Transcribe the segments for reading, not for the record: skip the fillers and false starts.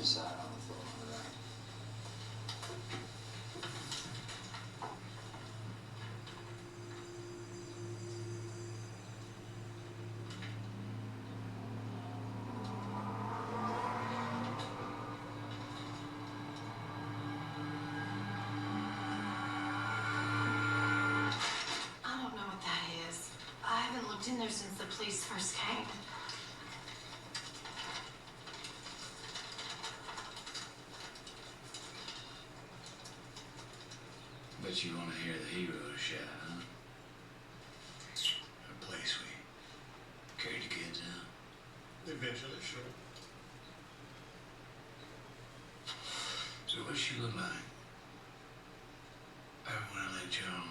decide on the phone, right? I don't know what that is. I haven't looked in there since the police first came. Bet you want to hear the hero shout, huh? A place we carried the kids out. Eventually, sure. So what she look like? I want to let y'all.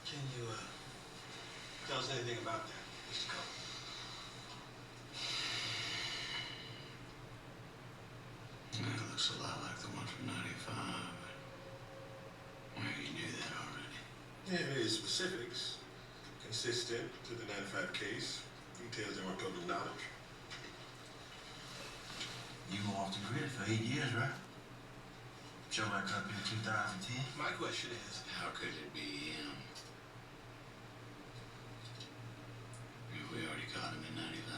Can you, tell us anything about that, Mr. Cole? It looks a lot like the one from '95. Well, you knew that already. Yeah, his specifics, consistent to the '95 case. Details that weren't public knowledge. You go off the grid for 8 years, right? Show back up in 2010. My question is, How could it be him? If we already caught him in '95.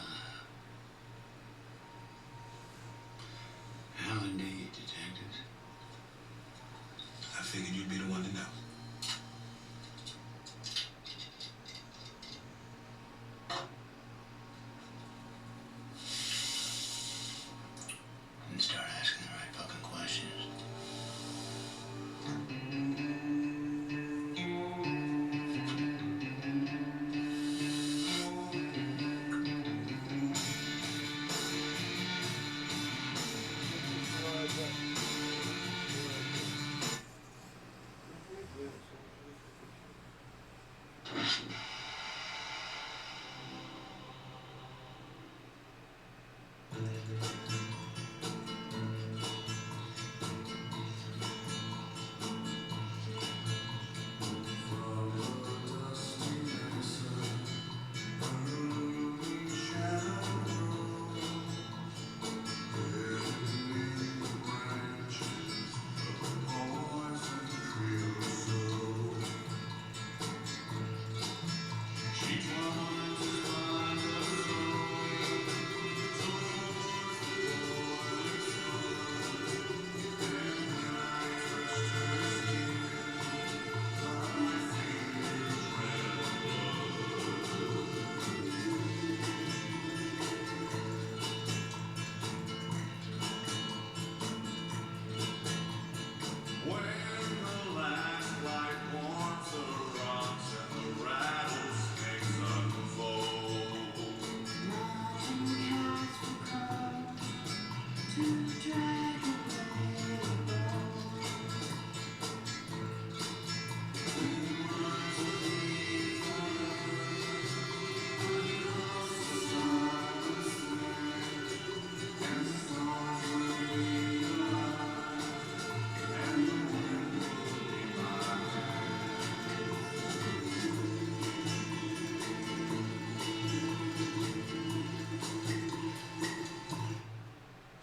How indeed, detectives. I figured you'd be the one to know. And start asking the right fucking questions.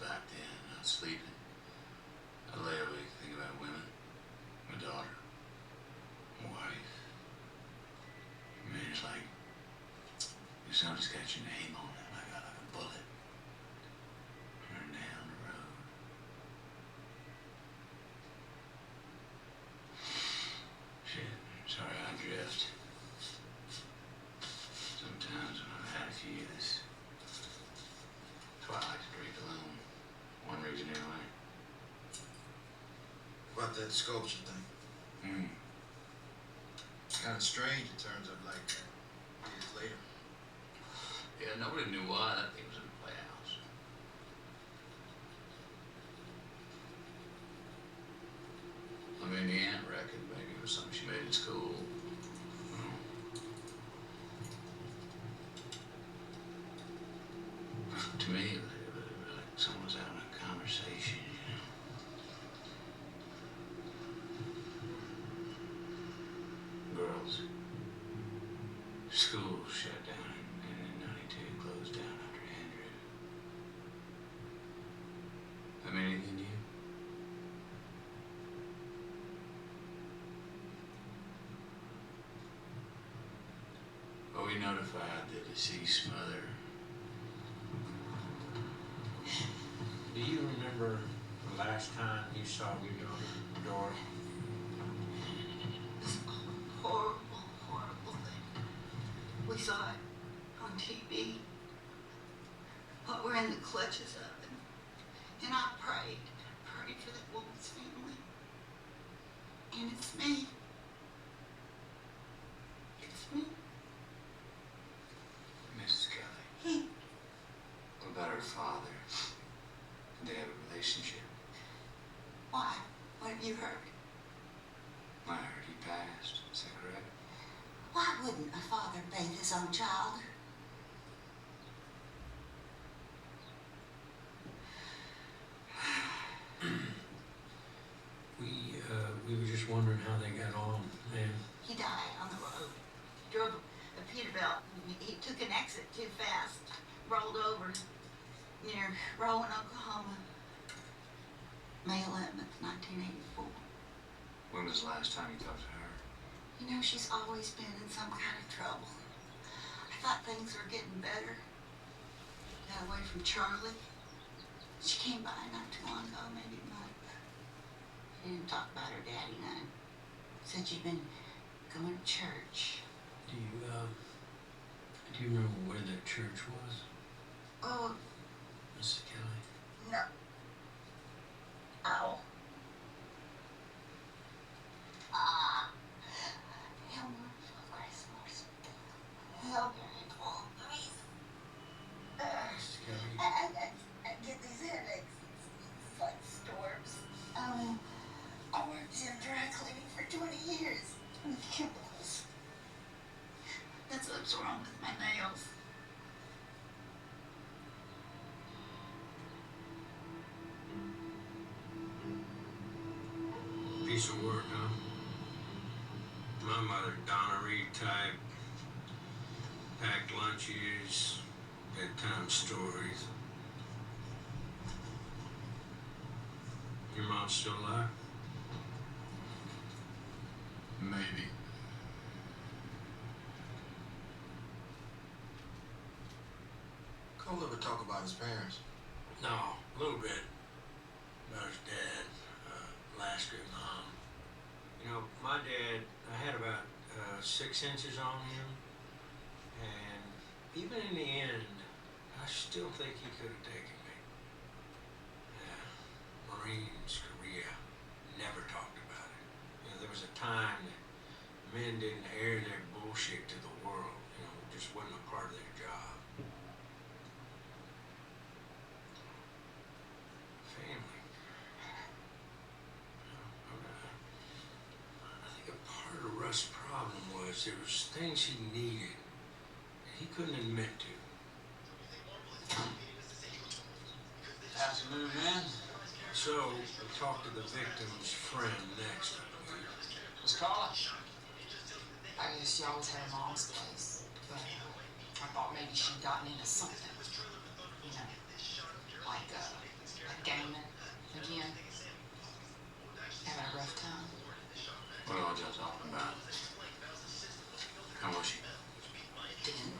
Back then, not sleeping. I lay awake thinking about women. My daughter. My wife. Man, it's like if somebody's got your name on it, like a bullet. Running down the road. Shit, sorry I drift. Sometimes when I've had a few of this twilight streak alone. One reason anyway. About that sculpture thing. It's kind of strange it turns up like that years later. Yeah, nobody knew why that thing was in the playhouse. I mean, the aunt reckoned maybe it was some shit she made in school. To me, it was like someone was having a conversation, Girls. School shut down and in 92 closed down after Andrew. That mean anything to you? Well, we notified the deceased mother. Do you remember the last time you saw your daughter, Dora? It's a horrible, horrible thing. We saw it on TV. But we're in the clutches of it. And I prayed for that woman's family. And it's me. It's me. Mrs. Kelly. What about her father? Did they have a relationship? Why? What have you heard? I heard he passed. Is that correct? Why wouldn't a father bathe his own child? We were just wondering how they got on, man. He died on the road. He drove a Peterbilt. He took an exit too fast. Rolled over near Rowan, Oklahoma. May 11th, 1984. When was the last time you talked to her? You know, she's always been in some kind of trouble. I thought things were getting better. Got away from Charlie. She came by not too long ago, maybe a month. She didn't talk about her daddy none. Said she'd been going to church. Do you remember where that church was, Oh, Mrs. Kelly? no. Ow. Elmer for Christmas. Elmer for Christmas. Mrs. Kelly? I get these headaches. It's like storms. I worked in dry cleaning for 20 years with chemicals. That's what's wrong with my nails. Piece of work, huh? My mother, Donna Reed type. Packed lunches, bedtime stories. Your mom's still alive? Maybe. Cole ever talk about his parents? No, a little bit. About his dad, last great mom. You know, my dad, I had about 6 inches on him, and even in the end, I still think he could have taken me. Yeah, Marines, Korea, never talked about it. You know, there was a time that men didn't air their bullshit to the world. You know, it just wasn't a part of their job. Family. I think a part of Russ' problem was there was things he needed that he couldn't admit to. Afternoon, man. So we talked to the victim's friend next. Miss Carla? I guess she always had a mom's place, but I thought maybe she'd gotten into something, you know, like gaming again, having a rough time. What are y'all talking about? How was she? Then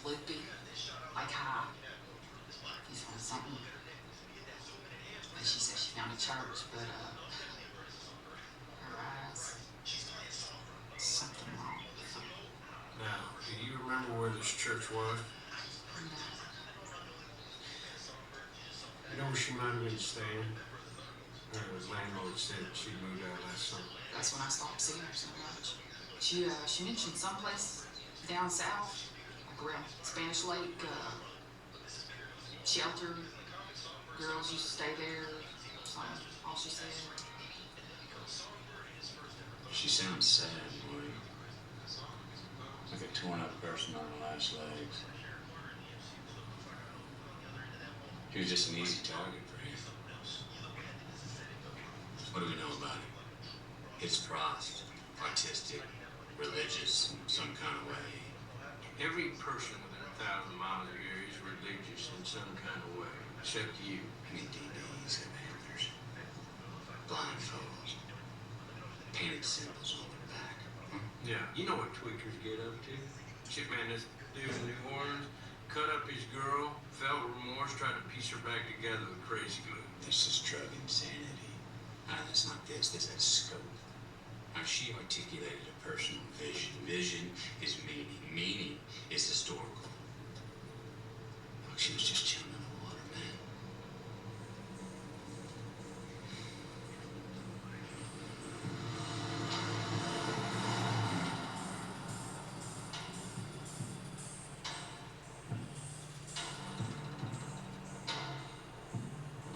loopy, like high. He's on something. And she said she found a church, but her eyes, something wrong with them. Now, do you remember where this church was? You know where she might have been staying? Her landlord said she moved out last summer. That's when I stopped seeing her so much. She mentioned someplace down south, like around Spanish Lake, shelter. Girls used to stay there. Something. All she said. She She sounds sad, boy. Like a torn up person on her last legs. She was just an easy target for him. What do we know about him? It's prost, artistic, religious in some kind of way. Every person within 1,000 miles of here is religious in some kind of way, except you. I mean, DBs and antlers, blindfolds, painted symbols on their back. Yeah, you know what tweakers get up to. Shit, man, this dude in New Orleans cut up his girl, felt remorse, tried to piece her back together with crazy glue. This is drug insanity. It's not this, this has scope. Now, she articulated a personal vision. Vision is meaning. Meaning is historical. Look, she was just chilling in the water, man.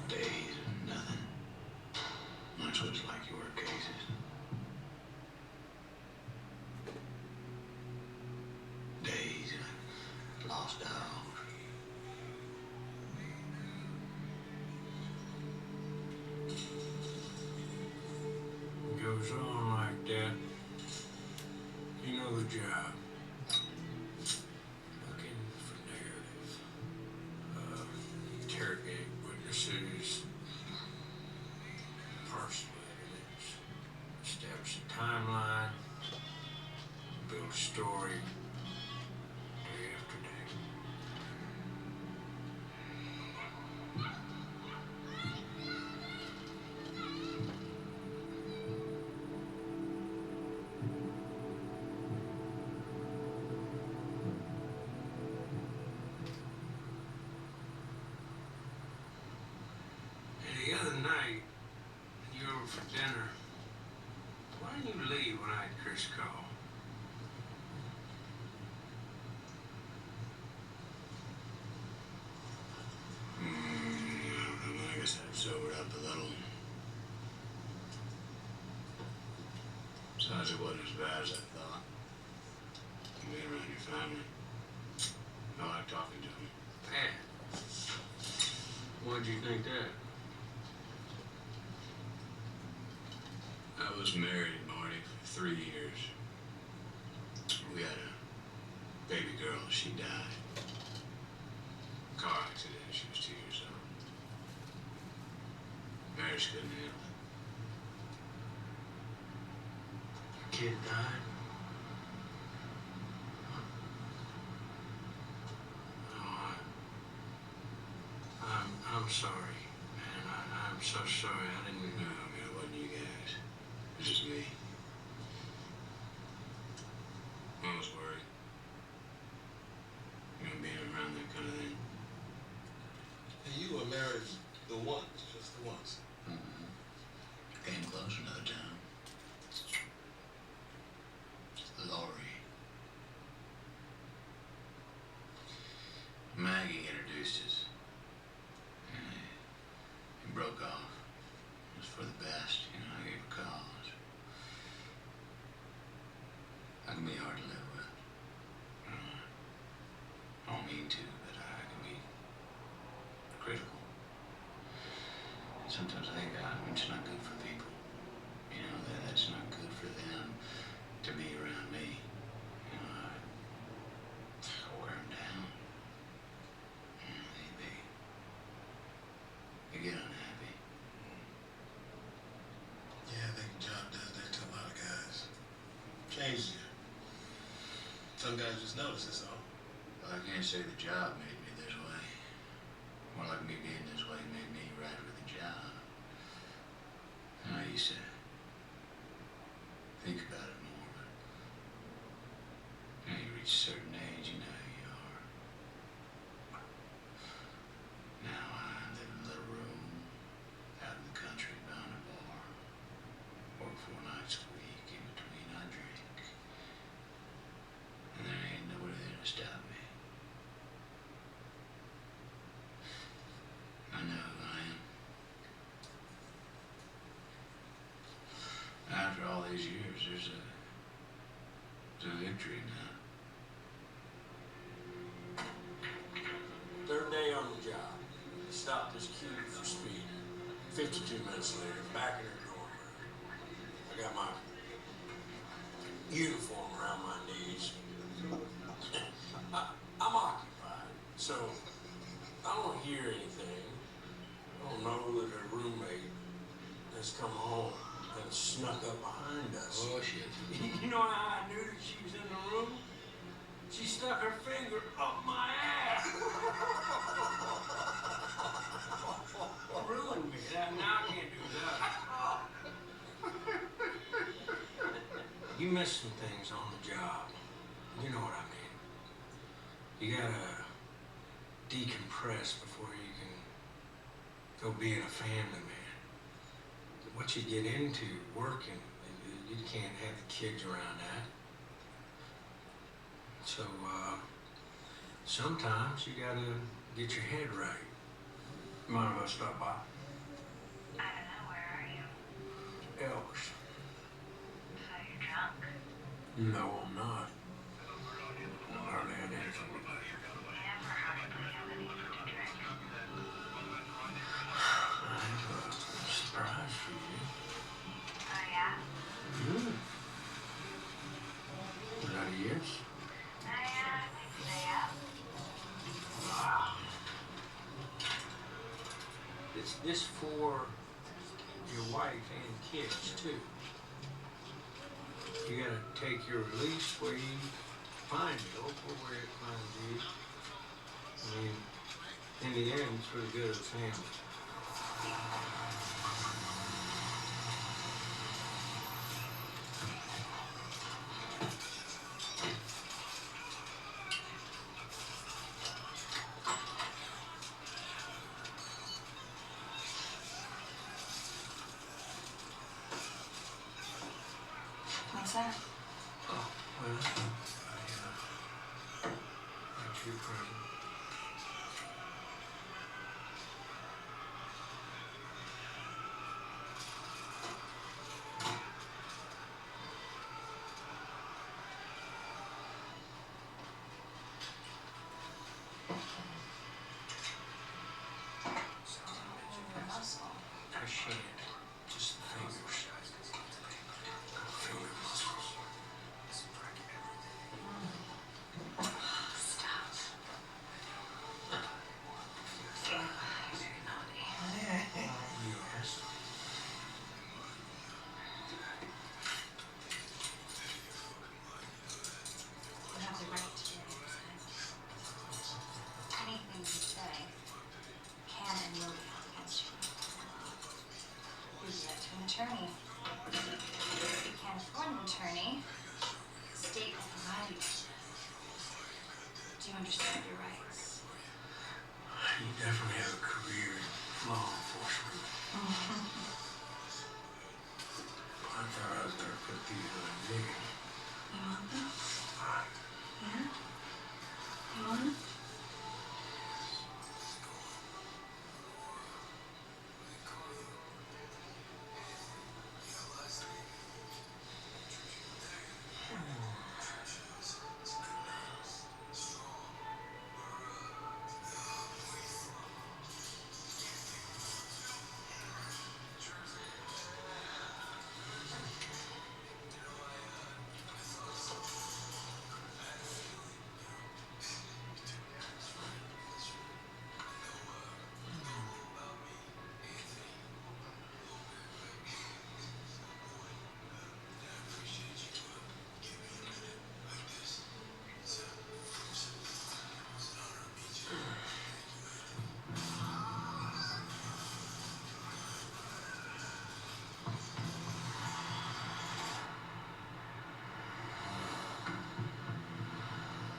Days and nothing. That's what it's like your cases. Days like lost dogs. It goes on like that. You know the job. Looking for narrative. Interrogate witnesses. Parcel evidence. Establish a timeline. Build a story. Day after day. And the other night, when you were over for dinner, why didn't you leave when I had Chris call? I don't know, I guess I've sobered up a little. Besides, it wasn't as bad as I thought. Being around your family. I like talking to them. Man, why'd you think that? I was married, Marty, for 3 years. We had a baby girl. She died. Car accident. She was 2 years old. Marriage couldn't handle it. Kid died? Oh, I'm sorry, man. I'm so sorry. I didn't No, man, it wasn't you guys. It was just me. I was worried. You know, being around that kind of thing. And you were married the once, just the once. Came close another time. Lori. Maggie introduced us. It broke off. It was for the best, you know, I gave her cause. I can be hard to live with. I don't mean to, but I can be critical. Sometimes I think it's not good for people. You know, that's not good for them to be around me. You know, I wear them down. You know, they get unhappy. Yeah, I think the job does that to a lot of guys. Changes you. Some guys just notice it's all. Well, I can't say the job made me this way. More like me being this way made me right with the job. And I used to think about it more, but you know, you reach a certain age, you know how you are. Now I live in a little room out in the country behind a bar. Work 4 nights a week. In between I drink. And there ain't nobody there to stop me. I know who I am. After all these years, there's a victory now. Third day on the job. Stopped this kid for speeding. 52 minutes later, back in her dorm room. I got my uniform around my knees. I'm occupied, so I don't hear anything. I don't know that her roommate has come home and snuck up behind us. Oh, shit. You know how I knew that she was in the room? She stuck her finger up my ass. Ruined me. Now I can't do that. You miss some things on the job. You know what I mean. You gotta decompress before you can go being a family man. What you get into working, you can't have the kids around that. So, sometimes you gotta get your head right. Mind if I stop by? I don't know, where are you? Elks. So you're drunk? No, I'm not. I hardly had anything. You never hardly have anything to drink. I have a surprise for you. Oh, yeah? Is that a yes? I think so, yeah. It's this for your wife and kids, too. You gotta take your release where you find it, or where it finds you. I mean, in the end, it's for the good of the family. What's that? Oh, well, that's your present. I shan't. Just the fingers. Finger muscles. Stop. You're very naughty. Yes. You have the right to be upset. Anything you say can and will be held against you. You do that to an attorney. If you can't afford an attorney, the state will provide you. Do you understand your rights? You definitely have a career in law enforcement. I thought I was gonna put these on me. You want them? Yeah? You want them?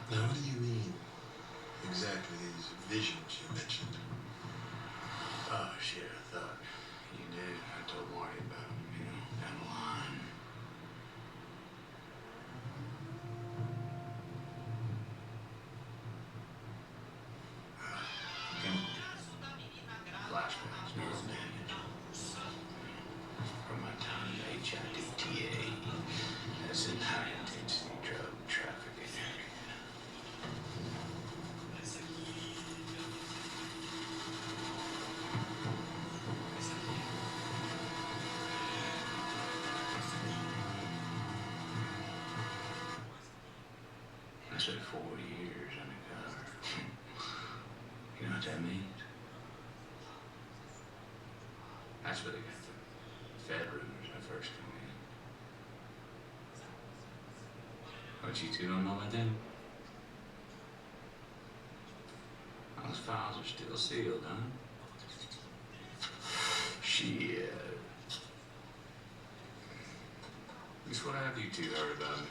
Now, what do you mean exactly these visions you mentioned? Oh, shit, I thought you did. I told Marty about it, down the line. Flashbacks, neuromanagement. From my time at HIDTA. I said 4 years undercover. You know what that means? That's where they got the federals when I first come in. What, you two don't know about them? Those files are still sealed, huh? Shit. Just what have you two heard about me?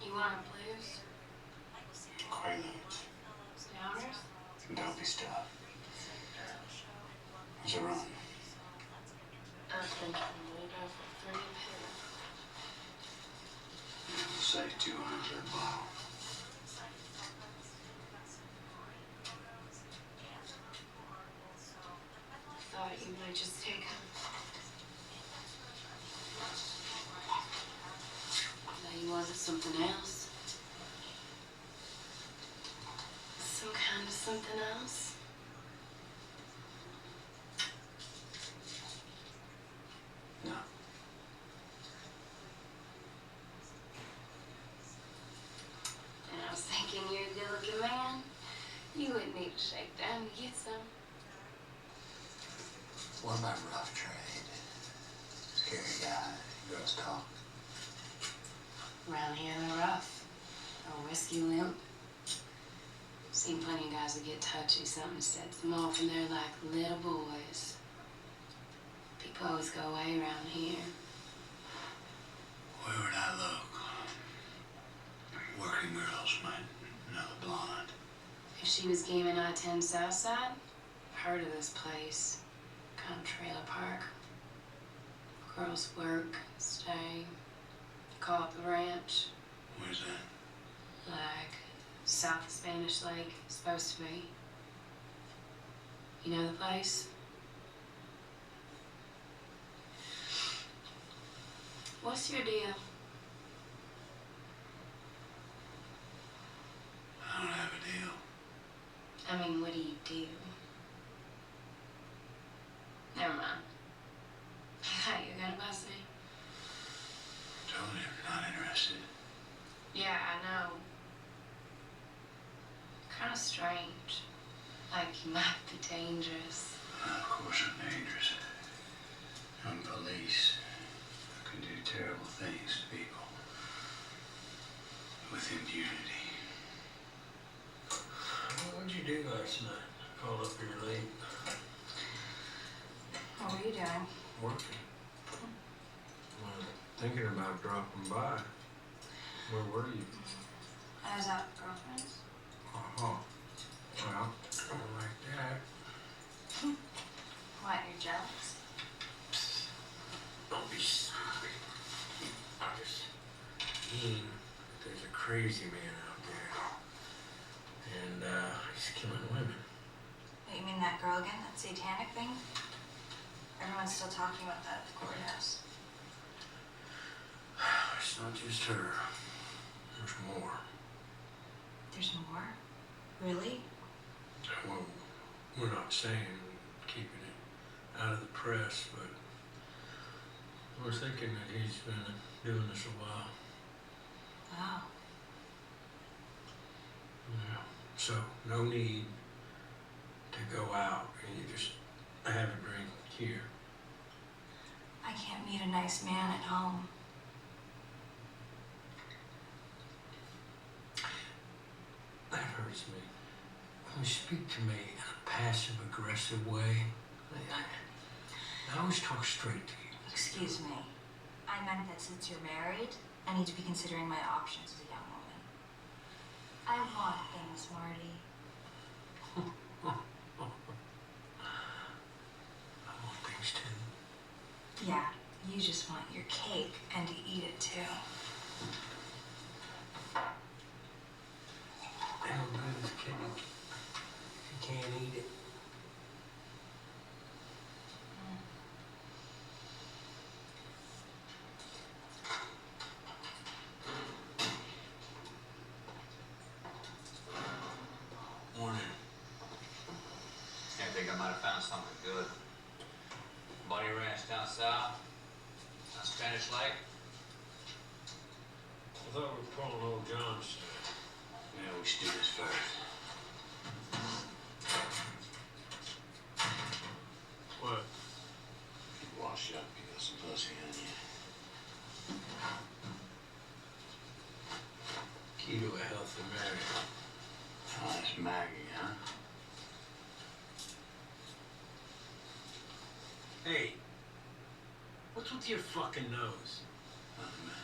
You want a blues? Quaaludes. Downers? Dopey stuff. How's it run? I think I'm gonna go for 3 pills. Say 200 for a bottle. Thought you might just take them. Now you wanted something else? Some kind of something else? No. And I was thinking you're a good-looking man. You wouldn't need to shake down to get some. What about rough trade? Scary guy. Girls talk. Around here they're rough. A whiskey limp. Seen plenty of guys that get touchy, something sets them off, and they're like little boys. People always go away around here. Where would I look? Working girls might know the blonde. If she was gaming I-10 Southside, heard of this place. Kind of trailer park. Girls work, stay, call up the ranch. Where's that? Like south of Spanish Lake, supposed to be. You know the place? What's your deal? I don't have a deal. I mean, what do you do? Never mind. I thought you were gonna bust me. Told you, not interested. Yeah, I know. Kind of strange. Like you might be dangerous. Of course I'm dangerous. I'm police. I can do terrible things to people. With impunity. What'd you do last night? Called up here late. What were you doing? Working. Well, thinking about dropping by. Where were you? I was out with girlfriends. Uh-huh. Well, I like that. What, you're jealous? Don't be stupid. I just mean there's a crazy man out there. And he's killing women. You mean that girl again, that satanic thing? Everyone's still talking about that at the courthouse. It's not just her. There's more. There's more? Really? Well, we're not saying keeping it out of the press, but we're thinking that he's been doing this a while. Oh. Yeah. So, no need to go out and you just have a drink here. I can't meet a nice man at home. That hurts me. When you speak to me in a passive-aggressive way, I always talk straight to you. Excuse me. I meant that since you're married, I need to be considering my options as a young woman. I want things, Marty. I want things too. Yeah, you just want your cake and to eat it too. I might have found something good. Bunny ranch down south, on Spanish Lake. I thought we were pulling old John's. Yeah, we should do this first. What? Wash up, you got some pussy on you. Key to a healthy marriage. Oh, that's Maggie, huh? Hey, what's with your fucking nose? Nothing, man.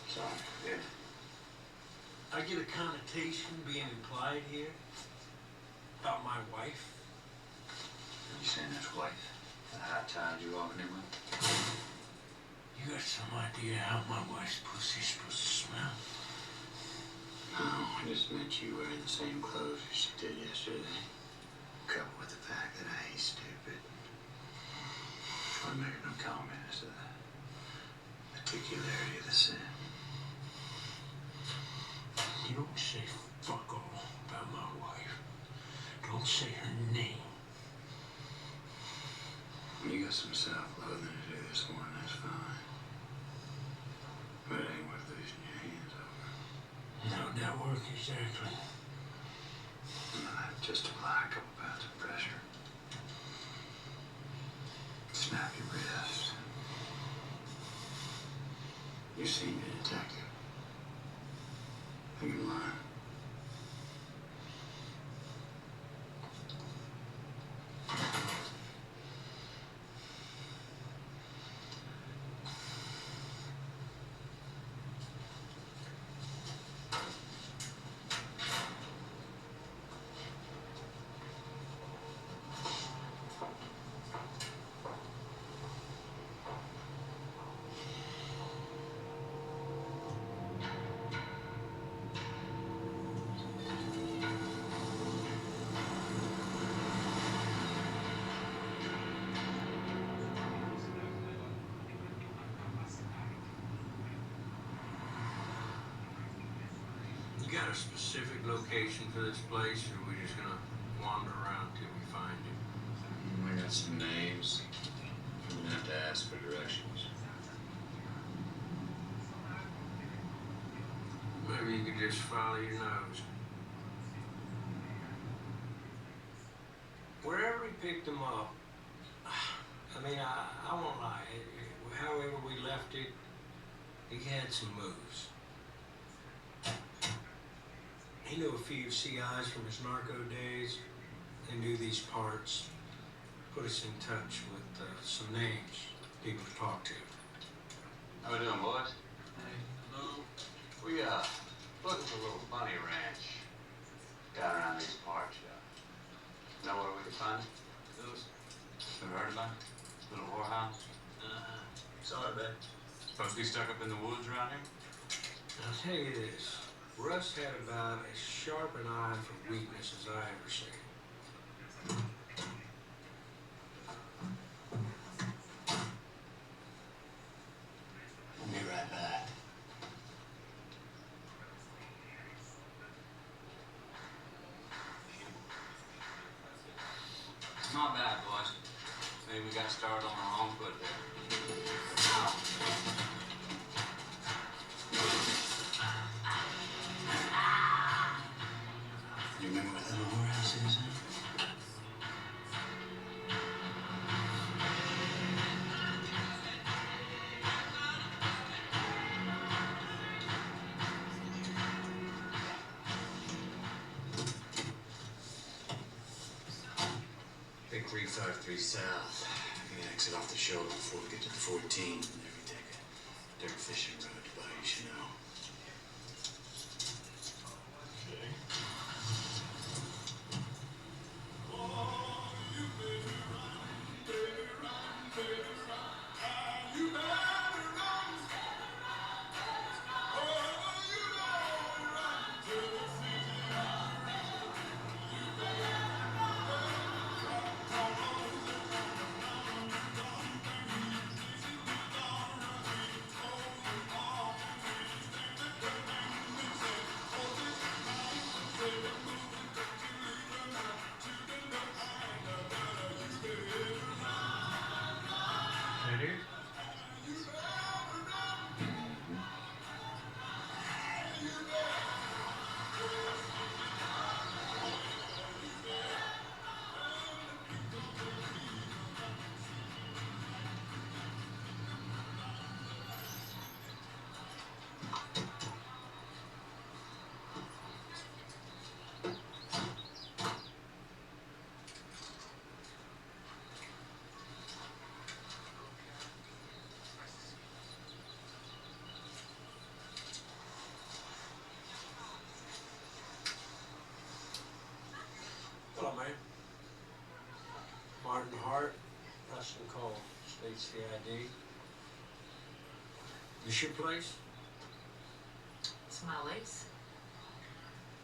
Sorry, yeah. I get a connotation being implied here about my wife. You saying that's wife? The high tide you're walking in with? You got some idea how my wife's pussy's supposed to smell? No, I just meant you wearing the same clothes as she did yesterday. Coupled with the fact that I ain't stupid. I make no comment as to the particularity of the sin. You don't say fuck all about my wife. Don't say her name. You got some self-loathing to do this morning, that's fine. But it ain't worth losing your hands over. How'd that work exactly? Just apply a couple pounds of pressure. Snap your wrist. You seen the detective. Think you're lying. You got a specific location for this place, or are we just gonna wander around till we find it? I got some names. You're gonna have to ask for directions. Maybe you could just follow your nose. Wherever he picked them up, I mean, I won't lie. However we left it, he had some moves. He knew a few CIs from his narco days and knew these parts. Put us in touch with some names, people to talk to. How we doing, boys? Hey, hello. We, looking for a little bunny ranch down around these parts, Know where we can find it? Those. Ever heard about it? Little whorehouse? Sorry, man. Supposed to be stuck up in the woods around here? I'll tell you this. Russ had about as sharp an eye for weakness as I ever seen. I'll be right back. Not bad, boys. Maybe we got started on the wrong foot there. You remember where that little whorehouse is, huh? Big 353 south. We can exit off the shoulder before we get to the 14. And then we take a dirt fishing road to Bayou Chanel. Martin Hart, Rustin Cole, states the ID. This your place? It's my lease.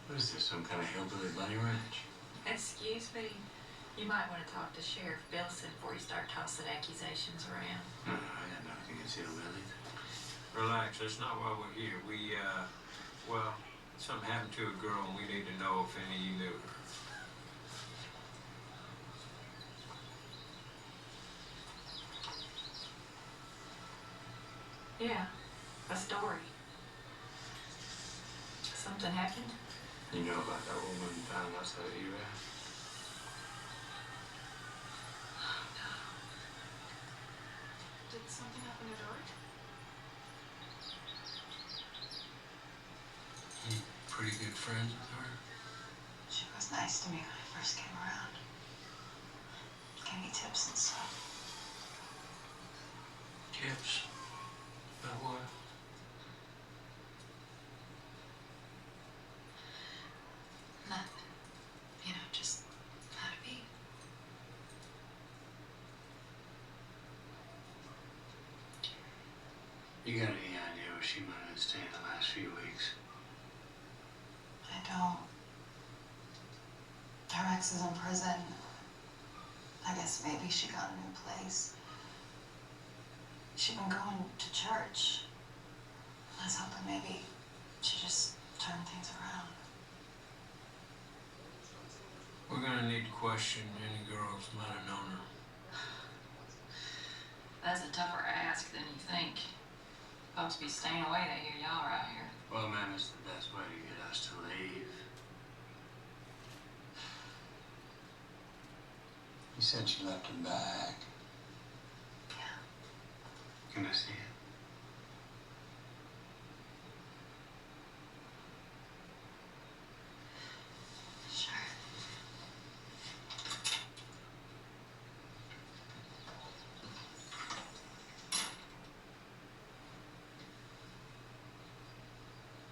What is this, some kind of hillbilly bunny ranch? Excuse me. You might want to talk to Sheriff Bilson before you start tossing accusations around. No, I got nothing against hillbillies. Relax, that's not why we're here. Well, something happened to a girl and we need to know if any of you knew her. Yeah, a story. Something happened? You know about that woman found outside of you, right? Oh, no. Did something happen to George? You pretty good friends with her? She was nice to me when I first came around. Gave me tips and stuff. Tips? About what? Nothing. You know, just how to be. You got any idea where she might have been staying the last few weeks? I don't. Her ex is in prison. I guess maybe she got a new place. She'd been going to church. I was hoping maybe she just turned things around. We're gonna need to question any girls might have known her. That's a tougher ask than you think. Folks be staying away to hear y'all right here. Well, ma'am, it's the best way to get us to leave. You said you left a bag. Yeah. Can I see it? Sure.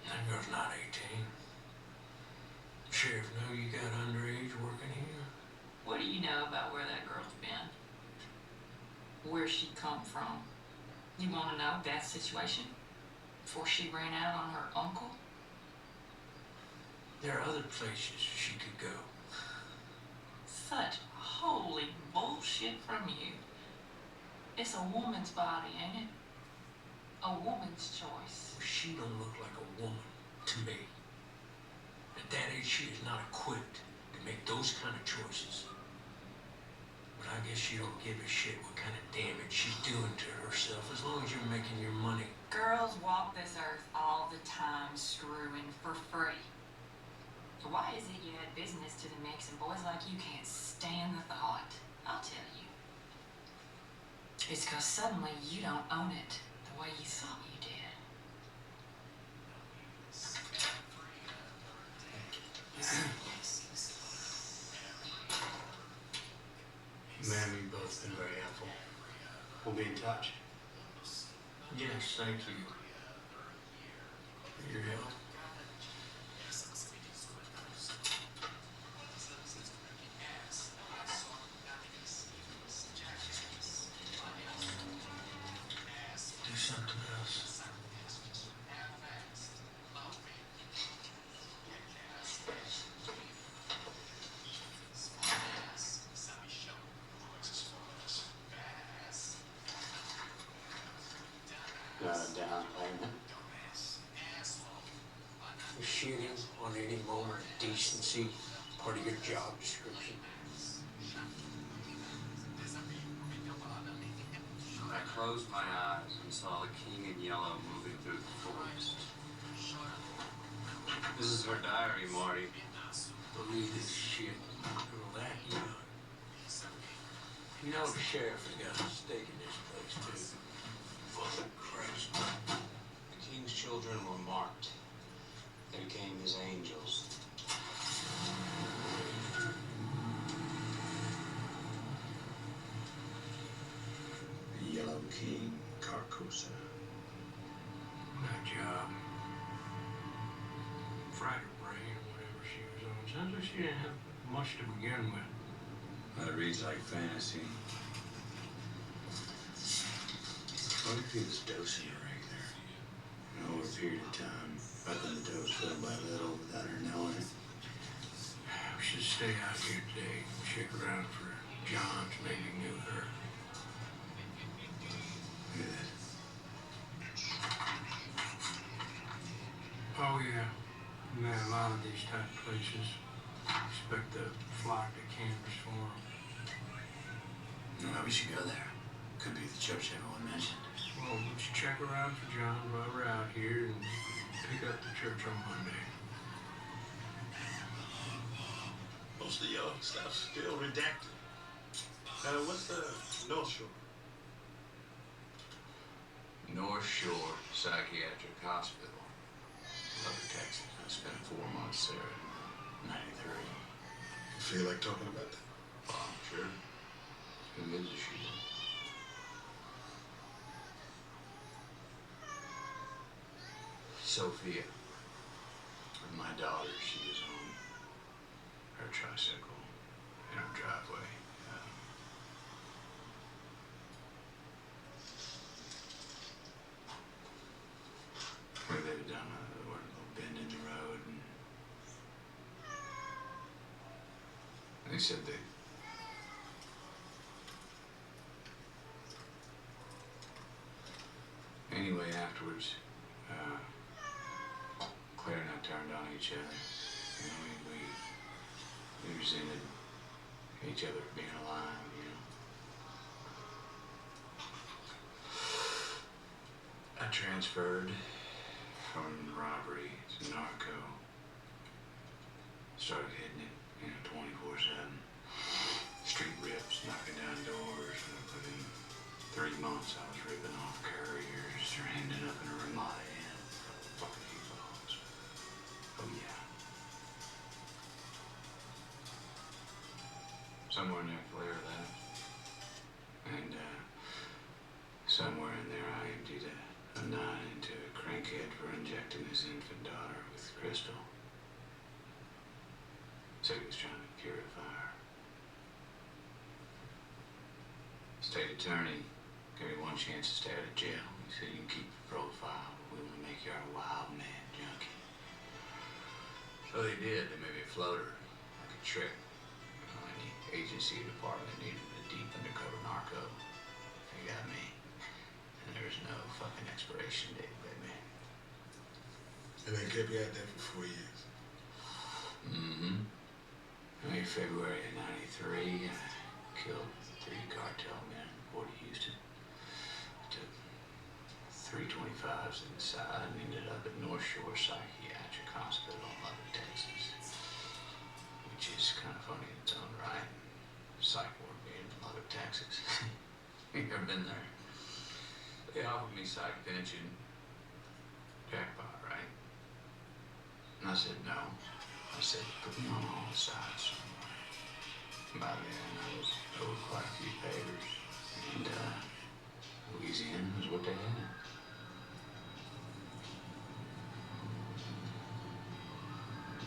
That girl's not 18. Sheriff know you got underage working here? What do you know about where that girl's been? Where she come from? You want to know that situation? Before she ran out on her uncle? There are other places she could go. Such holy bullshit from you. It's a woman's body, ain't it? A woman's choice. She don't look like a woman to me. At that age, she is not equipped to make those kind of choices. But I guess you don't give a shit what kind of damage she's doing to herself as long as you're making your money. Girls walk this earth all the time screwing for free. Why is it you add business to the mix and boys like you can't stand the thought? I'll tell you. It's 'cause suddenly you don't own it the way you thought you did. Ma'am, you've both been very helpful. We'll be in touch. Yes, thank you. For your help. Do something else. Down payment. Shooting on any moment of decency, part of your job description. I closed my eyes and saw the king in yellow moving through the forest. This is her diary, Marty. Believe this shit. Girl that young. You know the sheriff has got a stake in this place too. Fucking Christ. The king's children were marked. They became his angels. The Yellow King, Carcosa. That job. Fried her brain or whatever she was on. Sounds like she didn't have much to begin with. That reads like fantasy. What if he was dosing her regular? Over a period of time, letting the dose little by little without her knowing it. We should stay out here today, check around for John, maybe knew her. Look at that. Oh yeah, man, a lot of these type of places expect to flock to canvas for them. Well, we should go there. Could be the church everyone mentioned. Well, let's check around for John while we're out here and pick up the church on Monday. Most of y'all stuff's still redacted. What's the North Shore? North Shore Psychiatric Hospital. Lubbock, Texas. I spent 4 months there in '93. You feel like talking about that? Oh, I'm sure. Who gives a shit? Sophia, my daughter, she was on her tricycle in our driveway. We lived down a little bend in the road, and they said that anyway afterwards. Claire and I turned on each other. You know, we resented each other being alive, you know. I transferred from robbery to narco. Started hitting it, you know, 24/7. Street rips, knocking down doors. Within 3 months, I was ripping off carriers or ending up in a Ramada Inn. Fucking heathens. Oh yeah. Somewhere in there, Claire left. And somewhere in there, I emptied a 9 into a crankhead for injecting his infant daughter with crystal. Said he was trying to purify her. State attorney gave me 1 chance to stay out of jail. He said, you can keep your profile, but we want to make you our wild man junkie. So they did. They made me a floater, like a trick. Any agency or department needed a deep undercover narco. They got me. And there's no fucking expiration date, baby. And they kept you out there for 4 years. Mm-hmm. In February of '93, I killed 3 cartel men in Port Houston. Took 325s in the side and ended up at North Shore Psychiatric Hospital in Lubbock, Texas. Which is kind of funny in its own right. Psych ward being in Lubbock, Texas. You ever been there? They offered me psych pension. Jackpot, right? And I said no. I said, put me on all the sides somewhere. By then, I was owed quite a few papers. And, Louisiana was what they had.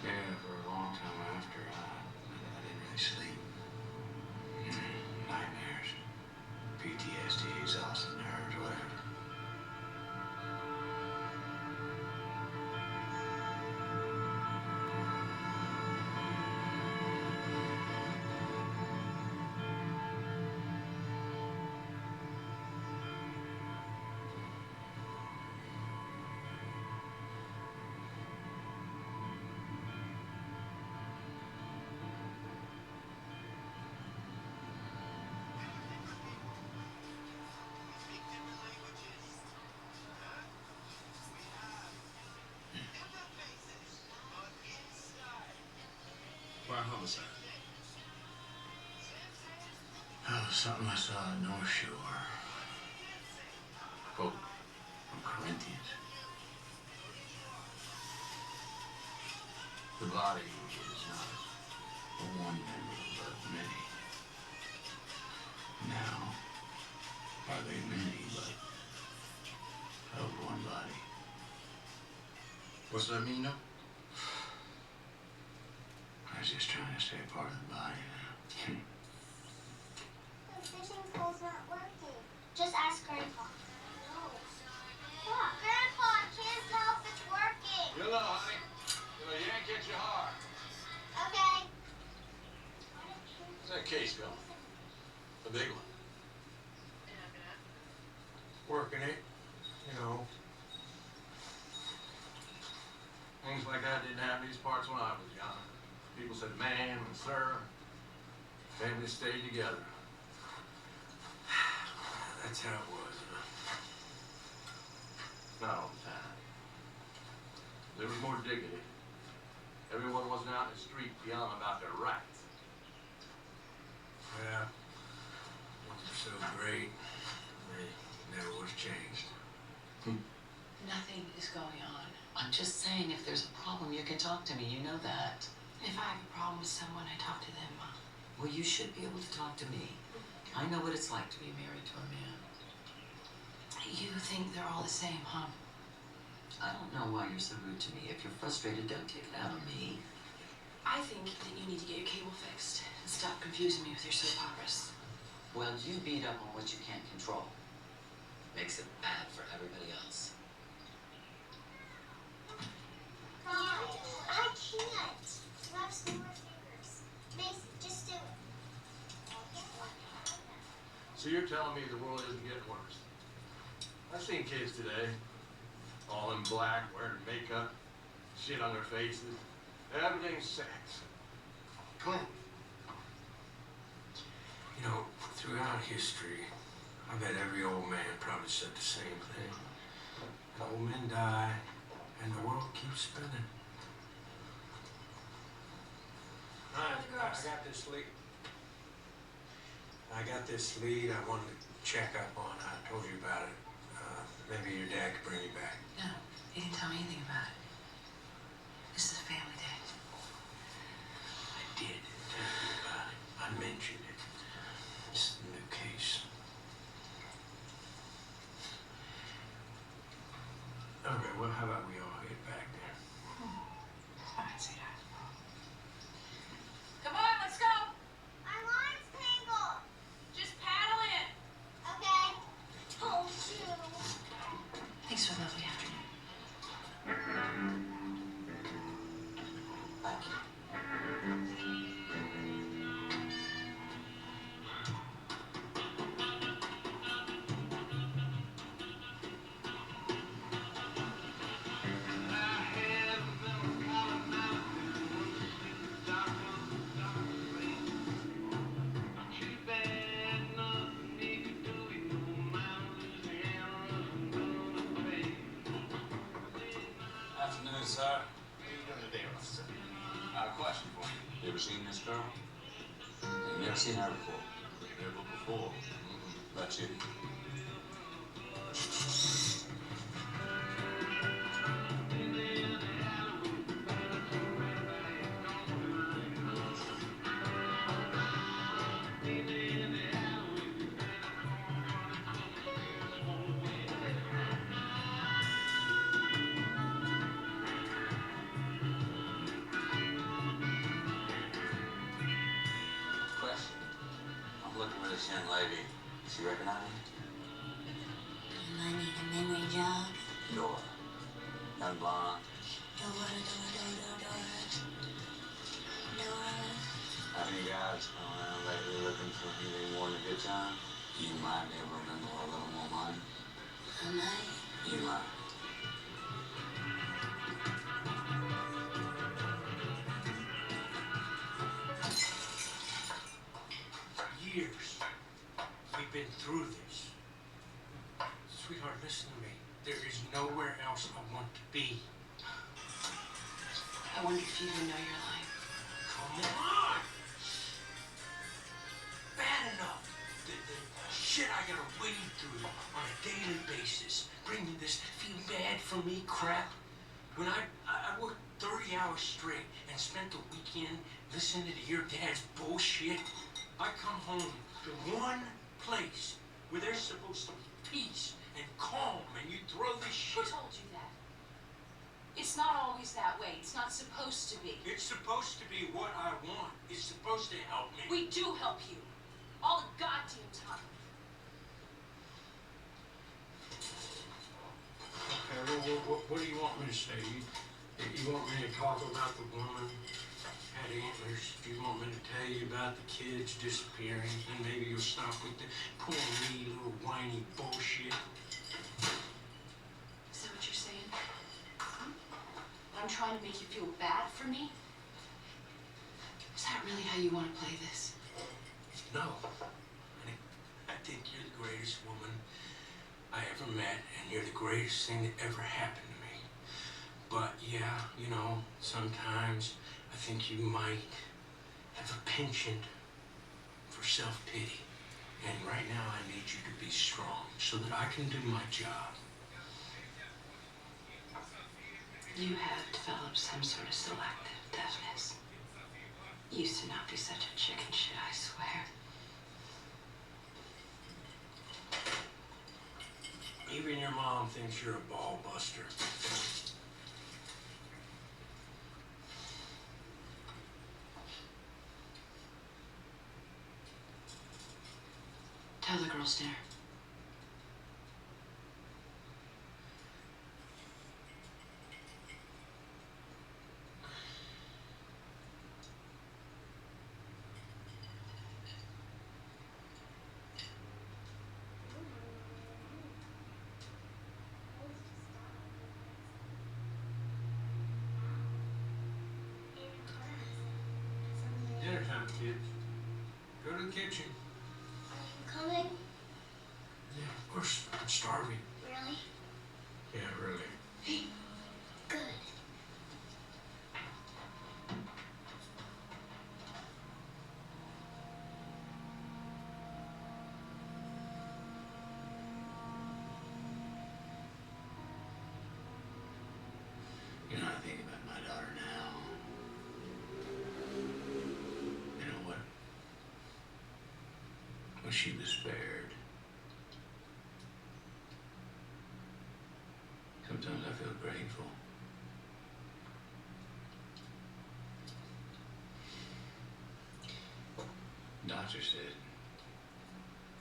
Yeah, for a long time after, I didn't really sleep. Nightmares, PTSD, exhausted nerves, whatever. Why homicide? Oh, something I saw at North Shore. Quote from Corinthians. The body is not one member, but many. Now, are they many, but of one body? What's that mean, though? I was just trying to stay a part of the body now. Grandpa's not working. Just ask Grandpa. No. Look, Grandpa, I can't tell if it's working. You'll know, honey. You'll yank at your heart. Okay. How's that case going? The big one. Working it, you know. Things like that didn't have these parts when I was young. People said ma'am and sir. Families stayed together. That's how it was, huh? Not all the time. There was more dignity. Everyone wasn't out in the street yelling about their rights. Yeah. Things are so great. They never was changed. Nothing is going on. I'm just saying, if there's a problem, you can talk to me. You know that. If I have a problem with someone, I talk to them, Mom. Well, you should be able to talk to me. I know what it's like to be married to a man. You think they're all the same, huh? I don't know why you're so rude to me. If you're frustrated, don't take it out on me. I think that you need to get your cable fixed and stop confusing me with your soap operas. Well, you beat up on what you can't control. Makes it bad for everybody else. Mom, I can't. You have smaller fingers. Mason, just do it. So you're telling me the world isn't getting worse? I've seen kids today, all in black, wearing makeup, shit on their faces. Everything's sex. Clean. You know, throughout history, I bet every old man probably said the same thing. Old men die, and the world keeps spinning. I got this lead. I wanted to check up on. I told you about it. Maybe your dad could bring you back. No, he didn't tell me anything about it. This is a family day. I did tell you about it. I mentioned it. It's the new case. Okay, well, how about we all get back there? All right, sweetheart. Come on, let's go. My line's tangled. Just paddle in. Okay. Told you. Thanks for a lovely afternoon. Thank you. Afternoon, sir. What are you doing today, officer? Question for you. You ever seen this girl? You've never seen her before. Never before. That's it. Question. I'm looking for this young lady. She recognize me? I need a memory jog. Nora. Young blonde. Dora. How many guys come around lately looking for anything more than a good time? You might be able to remember a little more money. I might. You might. For years, we've been through this. Sweetheart, listen to me. There is nowhere else I want to be. I wonder if you even know your line. Come on! Bad enough. The shit I gotta wade through on a daily basis. Bringing this feel bad for me crap. When I worked 30 hours straight and spent the weekend listening to your dad's bullshit, I come home to one place where there's supposed to be peace and calm, and you throw this Who shit. told you that? It's not always that way. It's not supposed to be. It's supposed to be what I want. It's supposed to help me. We do help you. All the goddamn time. what do you want me to say? You want me to talk about the woman had antlers? Do you want me to tell you about the kids disappearing? And maybe you'll stop with the poor me little whiny bullshit. Is that what you're saying? I'm trying to make you feel bad for me? Is that really how you want to play this? No. Honey, I think you're the greatest woman I ever met, and you're the greatest thing that ever happened to me. But yeah, you know, sometimes I think you might have a penchant for self-pity. And right now I need you to be strong so that I can do my job. You have developed some sort of selective deafness. Used to not be such a chicken shit, I swear. Even your mom thinks you're a ball buster. Tell the girls dinner. Dinner time, kids. Go to the kitchen. Coming? Yeah, of course. I'm starving. Really? Yeah, really. Good. You know, I think about my daughter now. You know what? When she was spared, sometimes I feel grateful. Doctor said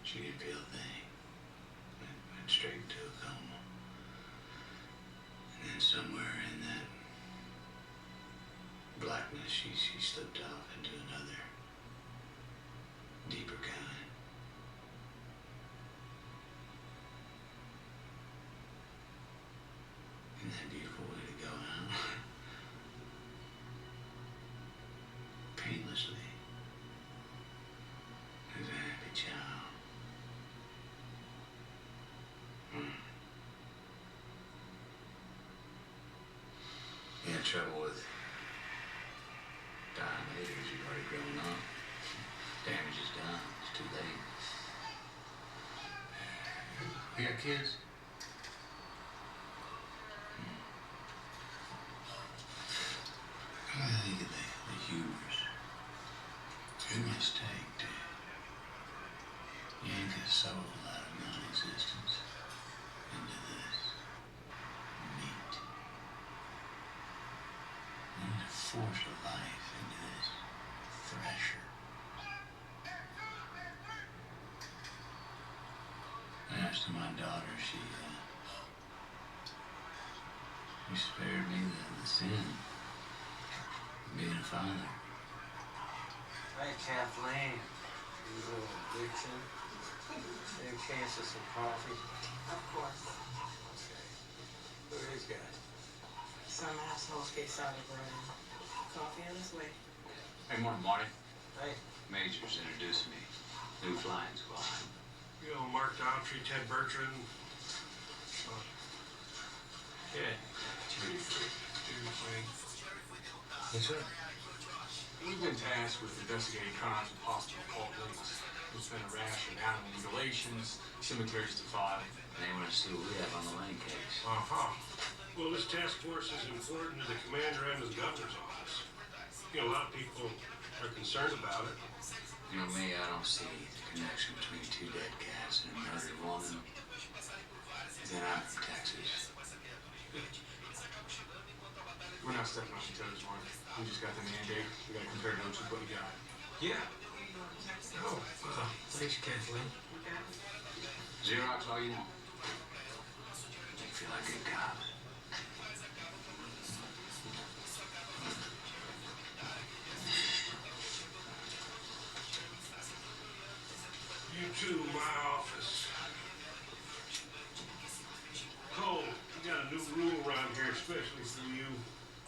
she didn't feel a thing. Went straight into a coma. And then somewhere in that blackness, she slipped off into another, deeper kind. Isn't that a beautiful way to go out? Painlessly. As a happy child. You had trouble with dying later as you've already grown up. Damage is done. It's too late. You got kids? I think of the hubris. It must take to yank a soul out of non-existence into this meat. And to force a life into this thresher. As to my daughter, she spared me the sin of being a father. Hey, Kathleen. You little vixen. Any chance of some coffee? Of course. Okay. Who are these guys? Some assholes get started running. Coffee on his way. Hey, morning, Marty. Hey. Major's introducing me. New flying squad. You know, Mark Daughtry, Ted Bertrand. Yeah. Yes, sir. We've been tasked with investigating crimes with possible occult links. There's been a rash of animal mutilations, cemeteries defiled. They want to see what we have on the Lane case. Uh-huh. Well, this task force is important to the commander and to the governor's office. You know, a lot of people are concerned about it. You know me, I don't see the connection between two dead cats and a murdered woman. Then I'm from Texas. We're not stepping on each other's one. We just got the mandate. We gotta compare notes with what we got. Yeah. Oh, thanks, Kathleen. Xerox all you want. Make you feel like a cop. to my office. Cole, you got a new rule around here, especially for you.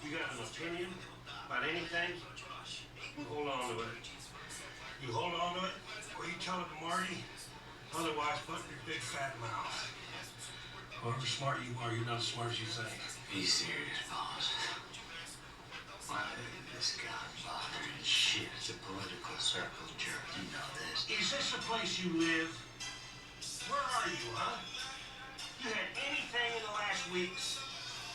You got an opinion about anything? Hold on to it. You hold on to it, or you tell it to Marty. Otherwise, put in your big fat mouth. However smart you are, you're not as smart as you think. Be serious, boss. Why, this godbothering shit is a political circle jerk. You know this. Is this the place you live? Where are you, huh? You had anything in the last weeks?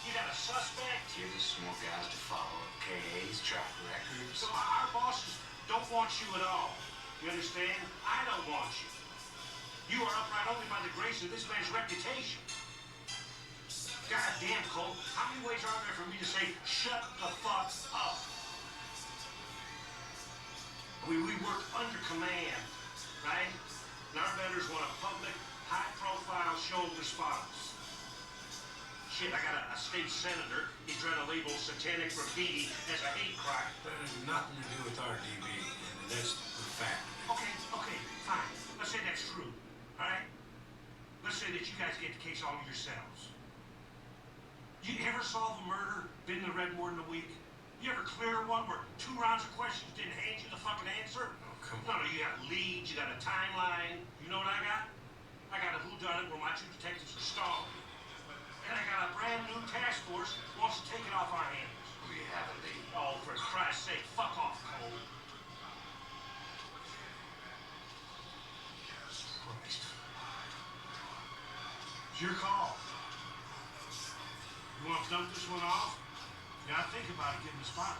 You got a suspect? Give us some more guys to follow up KA's track records. So our bosses don't want you at all. You understand? I don't want you. You are upright only by the grace of this man's reputation. God damn, Cole, how many ways are there for me to say, shut the fuck up? We work under command, right? And our betters want a public, high-profile show of response. Shit, I got a state senator. He's trying to label satanic graffiti as a hate crime. That has nothing to do with RDB, and that's the fact. Okay, fine. Let's say that's true, all right? Let's say that you guys get the case all yourselves. You ever solve a murder, been in the red more than a week? You ever clear one where 2 rounds of questions didn't hand you the fucking answer? Oh, come No, on. you got leads, you got a timeline. You know what I got? I got a whodunit where my 2 detectives are stalling. And I got a brand new task force who wants to take it off our hands. We have a lead. Oh, for Christ's sake, fuck off, Cole. Christ. It's your call. You want to dump this one off? You gotta think about it, getting the spot.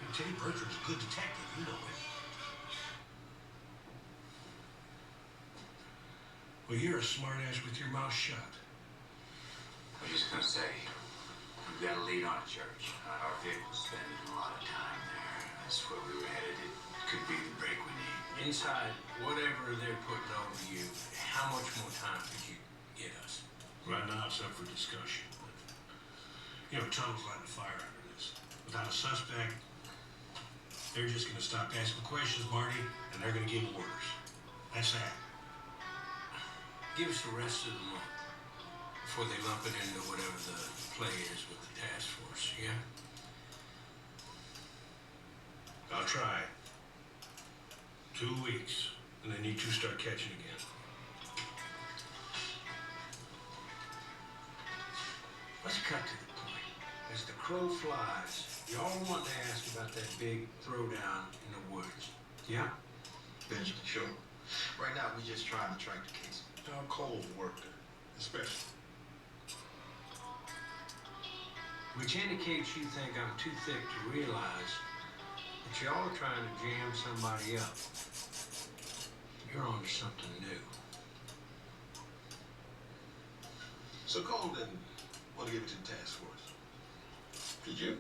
And Teddy Bertram's a good detective, you know it. Well, you're a smartass with your mouth shut. I was just gonna say, we've got a lead on a church. Our vehicle's spending a lot of time there. That's where we were headed. It could be the break we need. Inside whatever they're putting over you, how much more time could you get us? Right now, it's up for discussion. You know, Tunnel's lighting a fire under this. Without a suspect, they're just gonna stop asking questions, Marty, and they're gonna give orders. That's that. Give us the rest of the month before they lump it into whatever the play is with the task force, yeah? I'll try. 2 weeks, and then you 2 start catching again. Let's cut to the point. As the crow flies, you all want to ask about that big throwdown in the woods, yeah? Benjamin, sure. Right now, we're just trying to track the case. How Cole worked it, especially. Which indicates you think I'm too thick to realize that y'all are trying to jam somebody up. You're on to something new. So Cole didn't want to give it to the task force. Did you?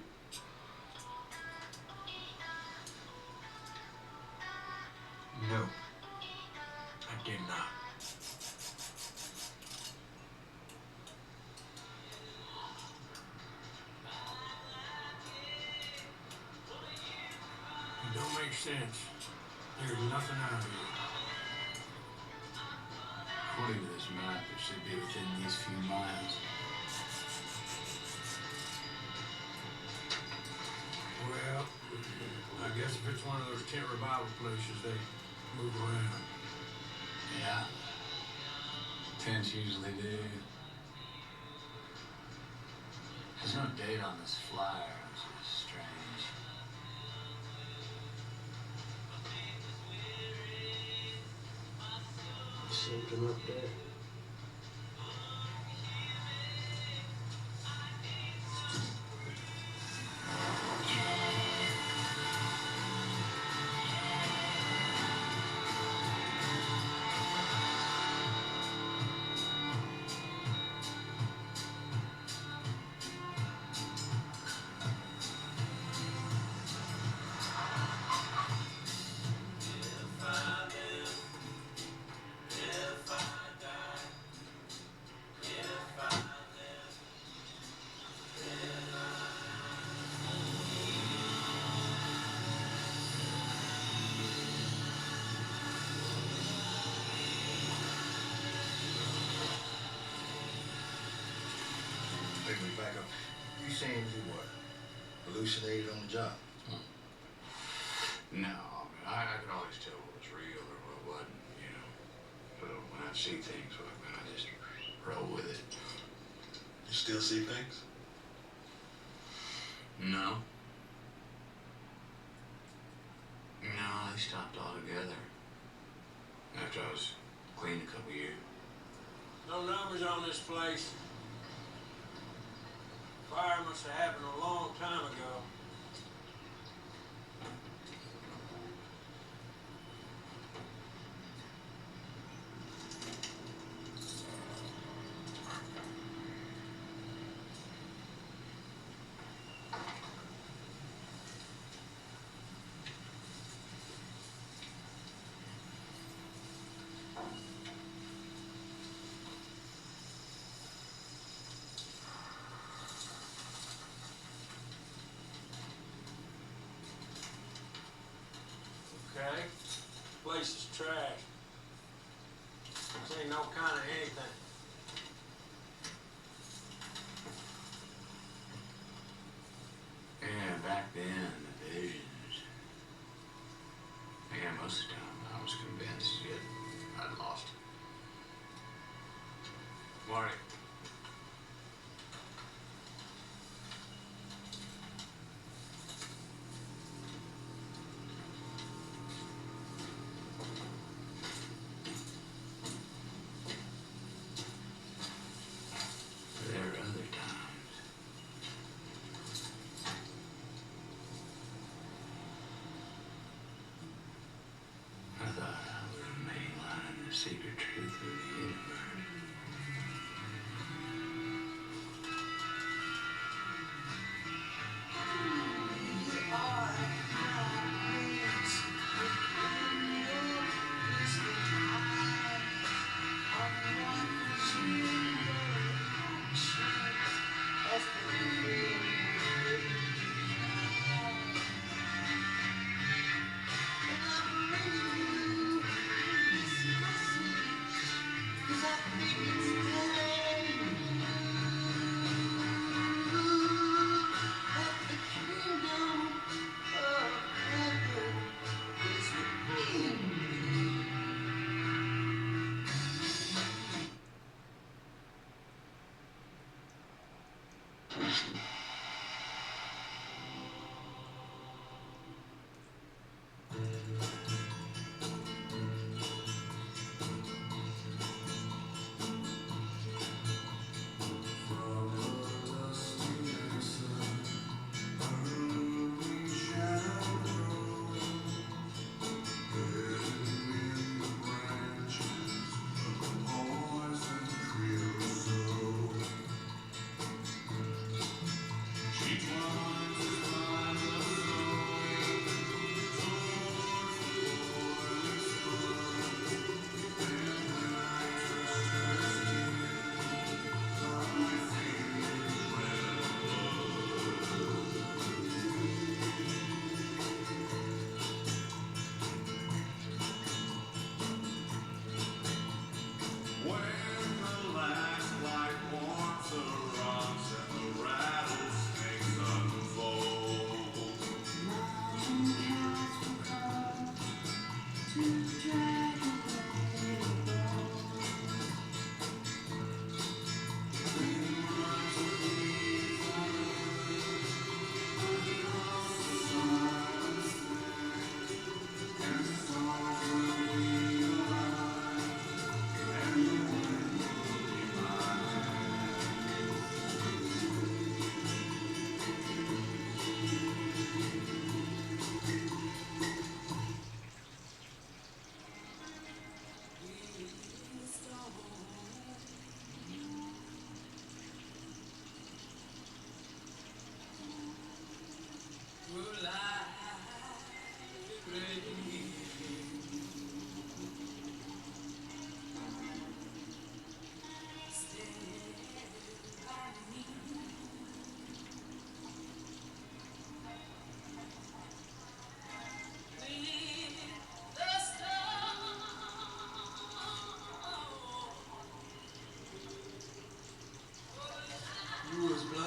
No, I did not. It don't make sense. There's nothing out here. According to this map, it should be within these few miles. Well, I guess if it's one of those tent revival places, they move around. Yeah. Tents usually do. There's no date on this flyer, which is strange. Something up there. wait, back up. You saying you what? Hallucinated on the job? No, I could always tell what was real or what wasn't, you know. But when I see things, well, I just roll with it. You still see things? No. No, they stopped altogether. After I was clean a couple years. No numbers on this place. Fire must have happened a long time ago. Okay, place is trash. This ain't no kind of anything. Yeah, back then, the visions. Yeah, most of the time I was convinced that I'd lost it. Marty. There were other times. I thought I was mainlining the secret truth of the universe.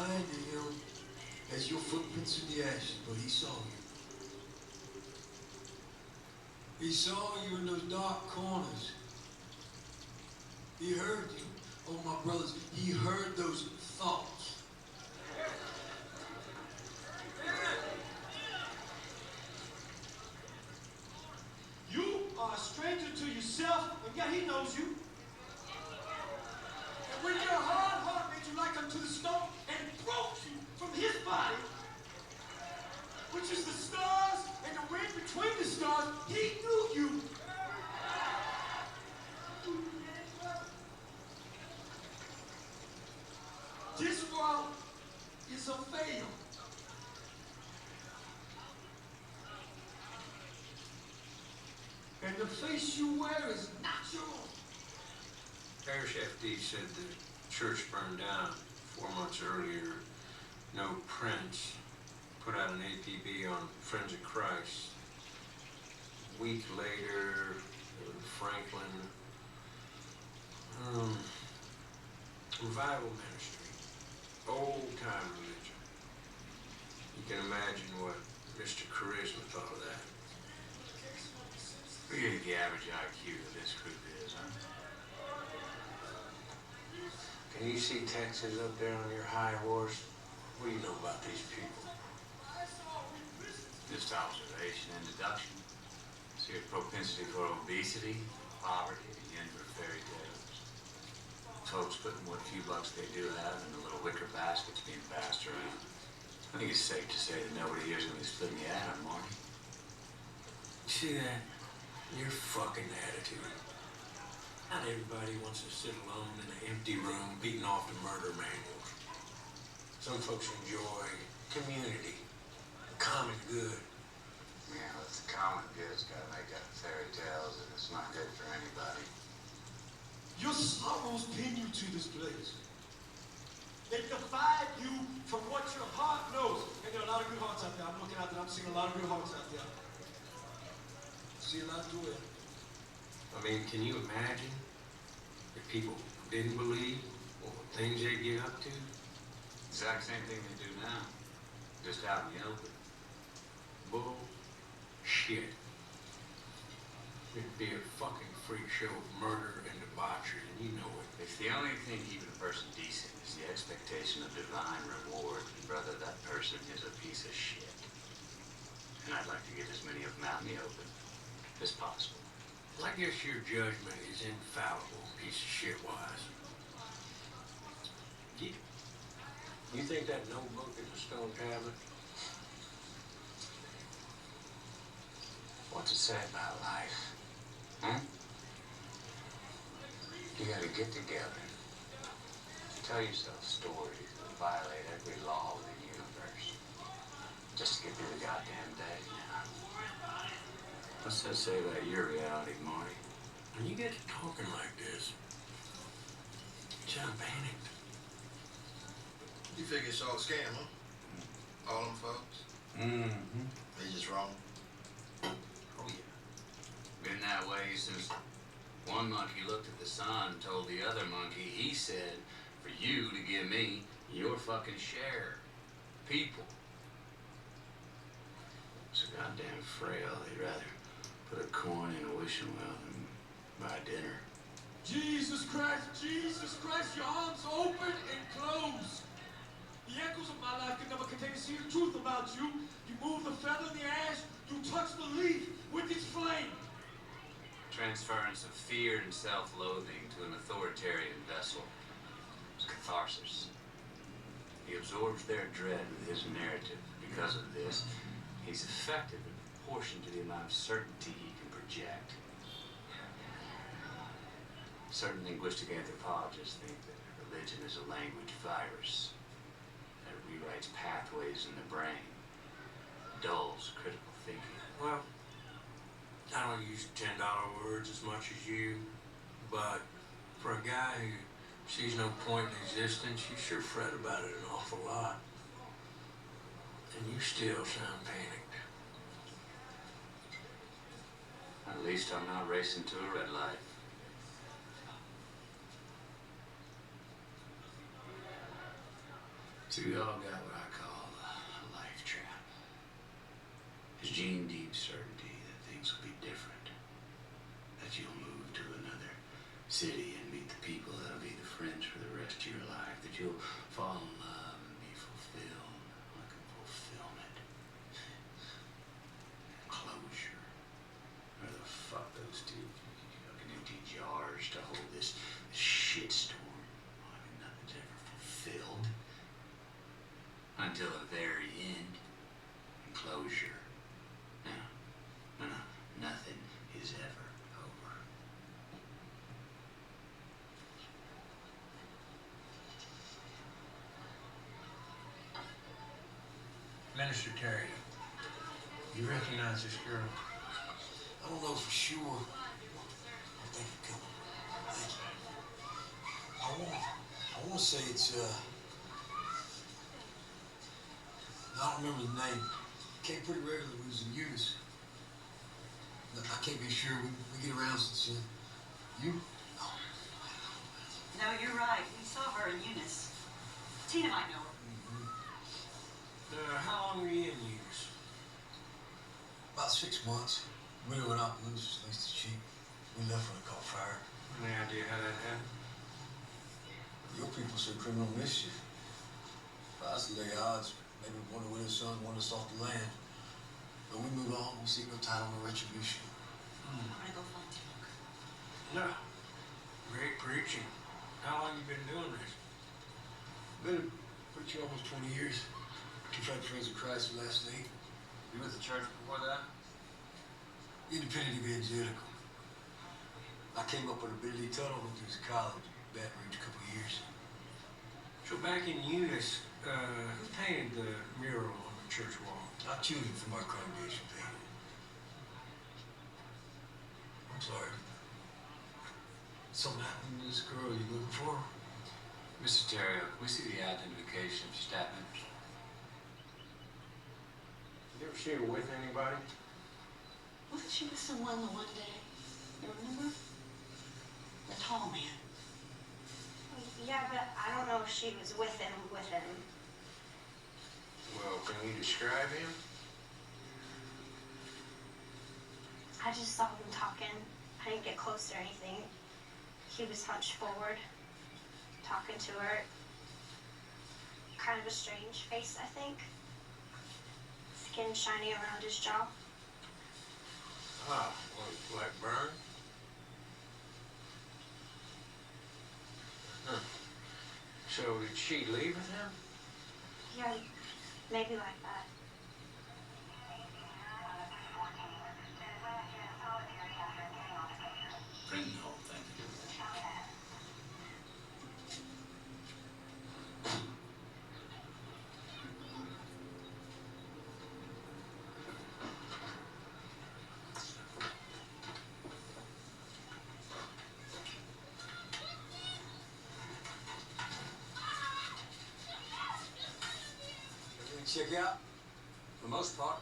blind to him as your footprints in the ashes, but he saw you. He saw you in those dark corners. He heard you. Oh, my brothers, he heard those thoughts. You are a stranger to yourself, and yet he knows you. And when your hard heart made you like unto the stone and broke you from his body, which is the stars and the wind between the stars, he knew you. This world is a fail. And the face you wear is not your own. Parish FD said the church burned down 4 months earlier. No prints. Put out an APB on Friends of Christ. A week later, Franklin. Revival ministry. Old-time religion. You can imagine what Mr. Charisma thought of that. What do you think the average IQ of this group is, huh? Can you see Texas up there on your high horse? What do you know about these people? Just observation and deduction. See a propensity for obesity, poverty, the end for fairy tales. Folks putting what few bucks they do have in the little wicker baskets being passed around. I think it's safe to say that nobody here's gonna be splitting the atom, Marty. See that? Your fucking attitude. Not everybody wants to sit alone in an empty room beating off the murder manuals. Some folks enjoy community, the common good. Yeah, but the common good's gotta make up fairy tales, and it's not good for anybody. Your sorrows pin you to this place. They divide you from what your heart knows. And there are a lot of good hearts out there. I'm looking out there. I'm seeing a lot of good hearts out there. See a lot of joy. I mean, can you imagine if people didn't believe what things they get up to? Exact same thing they do now, just out in the open. Bullshit. It'd be a fucking freak show of murder and debauchery, and you know it. If the only thing keeping a person decent is the expectation of divine reward, then brother, that person is a piece of shit. And I'd like to get as many of them out in the open as possible. Well, I guess your judgment is infallible, piece of shit wise. You think that notebook is a stone tablet? What's it say about life? You gotta get together. Tell yourself stories that violate every law of the universe. Just to get through the goddamn day now. What's that say about your reality, Marty? When you get to talking like this, you sound panicked. You figure it's all a scam, huh? All them folks? Mm-hmm. They just wrong. Oh, yeah. Been that way since one monkey looked at the sun and told the other monkey, he said, for you to give me your fucking share. People. So goddamn frail, they'd rather put a coin in a wishing well than buy dinner. Jesus Christ, your arms open and close. The echoes of my life can never contain to see the truth about you. You move the feather in the ash, you touch the leaf with its flame. Transference of fear and self-loathing to an authoritarian vessel. It's catharsis. He absorbs their dread with his narrative. Because of this, he's effective in proportion to the amount of certainty he can project. Certain linguistic anthropologists think that religion is a language virus that rewrites pathways in the brain, dulls critical thinking. Well, I don't use $10 words as much as you, but for a guy who sees no point in existence, you sure fret about it an awful lot. And you still sound panicked. At least I'm not racing to a red light. So we all got what I call a life trap. It's Gene Deep's certainty that things will be different. That you'll move to another city and meet the people that'll be the friends for the rest of your life. That you'll fall in love and be fulfilled. Like a fulfillment. Closure. Where the fuck those two fucking empty jars to hold this shitstorm. I mean, nothing's ever fulfilled. Until the very end. And closure. No. Nothing is ever over. Minister Terry, you recognize this girl? I don't know for sure. I think it could. Thank you. I want to say it's, I don't remember the name. Came pretty regularly. We was in Eunice. I can't be sure. We get around since then. You? Oh. No, you're right. We saw her in Eunice. Tina might know her. How long were you in Eunice? About 6 months. Widow went out to lose, at least the sheep. We left when it caught fire. Any idea how that happened? Your people said criminal mischief. If I was to lay odds, maybe one of the widow's sons wanted us off the land. But we move on. We seek no title, no retribution. I'm gonna go find Tina. No. Great preaching. How long you been doing this? Been preaching almost 20 years. We've had Friends of Christ the last 8. You went to church before that? Independent evangelical. I came up with a Billy Tuttle, went to college, Baton Rouge, a couple of years. So back in Eunice, who painted the mural on the church wall? Our children from our congregation painted. I'm sorry. Something happened to this girl you looking for? Mr. Terrio, can we see the identification of staff members? You ever see her with anybody? Wasn't she with someone the one day? You remember? The tall man. Yeah, but I don't know if she was with him. Well, can you describe him? I just saw them talking. I didn't get close or anything. He was hunched forward, talking to her. Kind of a strange face, I think. Skin shiny around his jaw. Ah, like burn? Huh. So did she leave with him? Yeah, maybe like that. Print the whole thing. Everything check out? For the most part.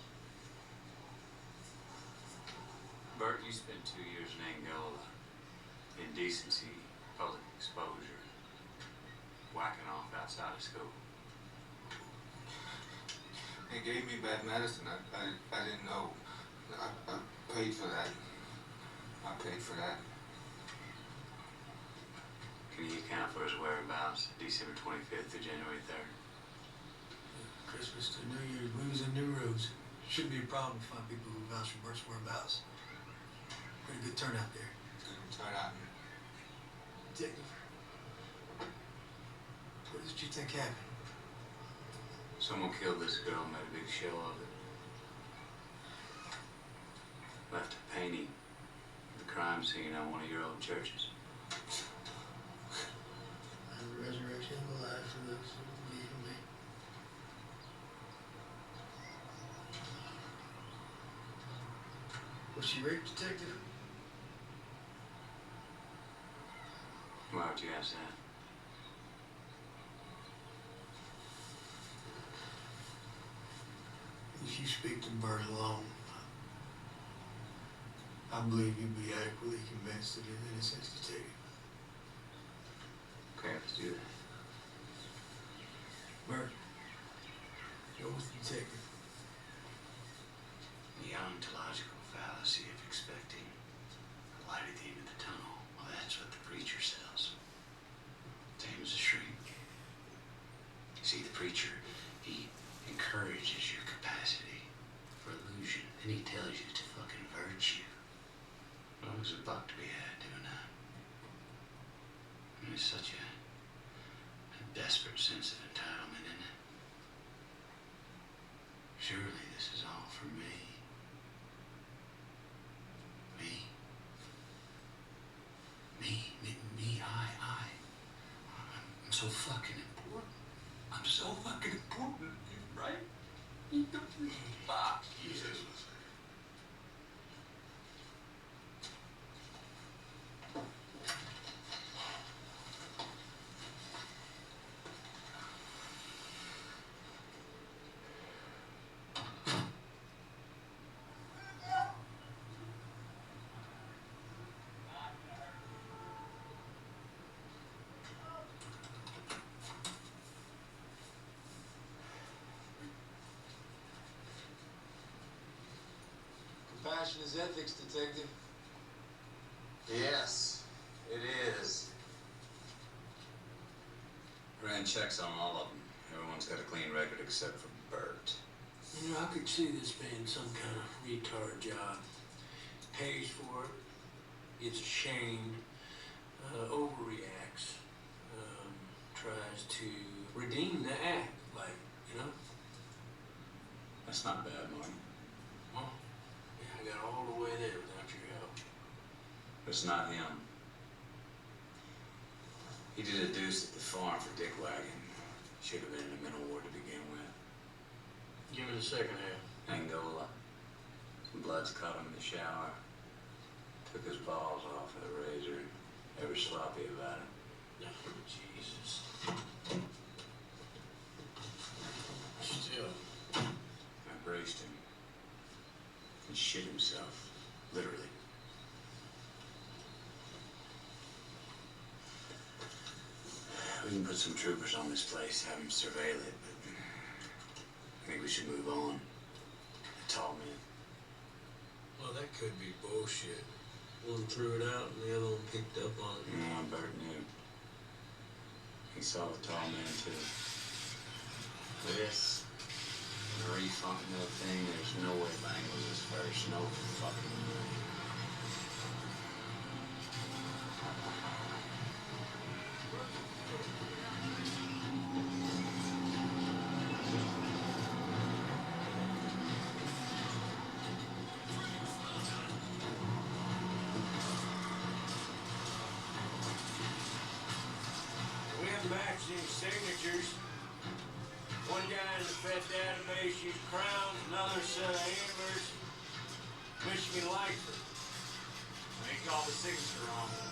Bert, you spent 2 years in Angola. Indecency, public exposure, whacking off outside of school. They gave me bad medicine. I didn't know. I paid for that. I paid for that. Can you account for his whereabouts December 25th to January 3rd? Christmas to New Year's, we was in New Roads. Shouldn't be a problem to find people who vouch for Bert's whereabouts. Pretty good turnout there. Good turnout. Detective, what did you think happened? Someone killed this girl and made a big show of it. Left a painting of the crime scene on one of your old churches. I'm the resurrection of the life for those who believe in me. Was she raped, Detective? Why would you ask that? If you speak to Bert alone, I believe you'd be adequately convinced of his innocence, Detective. Okay, let's do that. Bert, Mr. Detective? The ontological fallacy of expecting a light at the end of the tunnel. Well, that's what the preacher sells. Same as a shrink. You see, the preacher, he encourages your capacity for illusion, and he tells you to fucking virtue. Well, there's a buck to be had doing that. And it's such a desperate sense of entitlement, isn't it? Surely this is all for me. Me, I'm so fucking important. I'm so fucking important, right? Fuck you. Compassion is ethics, Detective. Yes, it is. Ran checks on all of them. Everyone's got a clean record except for Bert. You know, I could see this being some kind of retard job. Pays for it, gets ashamed, overreacts, tries to redeem the act, like, you know? That's not bad, Martin. Well, yeah, I got all the way there without your help. It's not him. He did a deuce at the farm for Dick Wagon. Should have been in the mental ward to begin with. Give me the second half. Angola. Some blood's caught him in the shower. Took his balls off with a razor. Ever sloppy about it. Oh, Jesus. Still. I braced him. He shit himself. Literally. We can put some troopers on this place, have them surveil it, but I think we should move on. The tall man. Well, that could be bullshit. One threw it out and the other one picked up on it. No, Bert knew. He saw the tall man too. This refunk mill thing, there's no way Lang was his first. No fucking way. We have matching signatures. One guy in the Fed database used crowns, another set of antlers. Michigan Lifer. Make all the signature on it.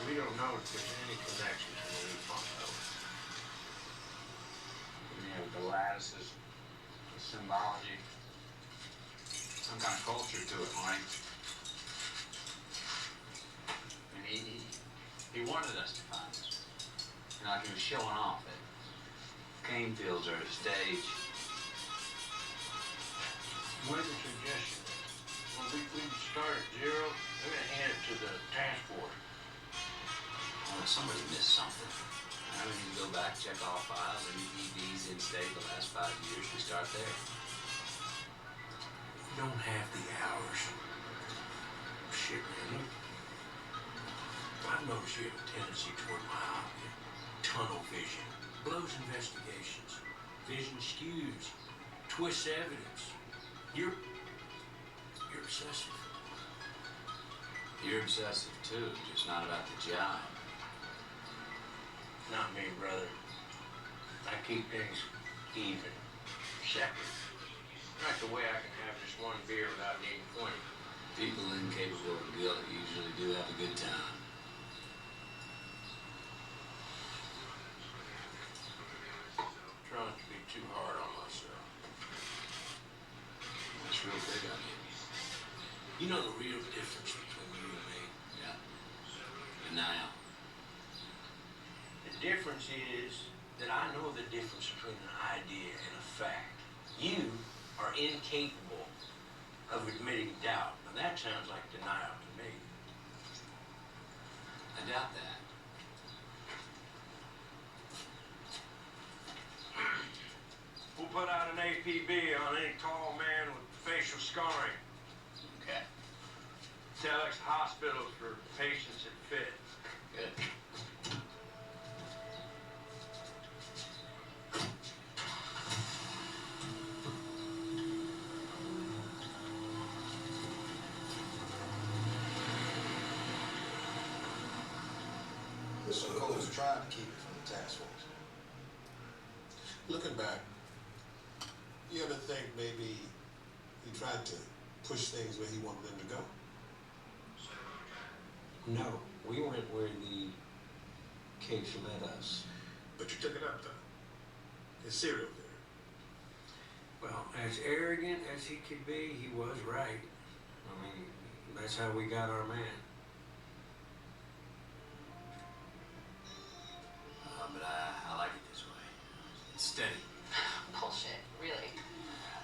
We don't know if there's any connection to the refund though. You have the lattices, the symbology, some kind of culture to it, Mike. And he wanted us to find this. You know, like he was showing off that cane fields are a stage. What is the suggestion? Well, we start at zero. We're gonna hand it to the task force. Well, somebody missed something. I mean, you go back, check all files, and EVs in state the last 5 years, we start there. We don't have the hours. Shit, man. I've noticed you have a tendency toward myopia, tunnel vision, blows investigations, vision skews, twists evidence. You're obsessive. You're obsessive too, just not about the job. Not me, brother. I keep things even, separate. Not the way I can have just one beer without needing 20. People incapable of guilt usually do have a good time. Trying to be too hard on myself. That's real big on you. You know the real difference between you and me? Yeah. Denial. The difference is that I know the difference between an idea and a fact. You are incapable of admitting doubt, and that sounds like denial to me. I doubt that. We'll put out an APB on any tall man with facial scarring. Okay. Telex hospitals for patients that fit. Good. Mr. Cole was trying to keep it from the task force. Looking back, you ever think maybe he tried to push things where he wanted them to go? No, we went where the case led us. But you took it up, though. His serial theory. Well, as arrogant as he could be, he was right. I mean, that's how we got our man. But I like it this way. It's steady. Bullshit, really.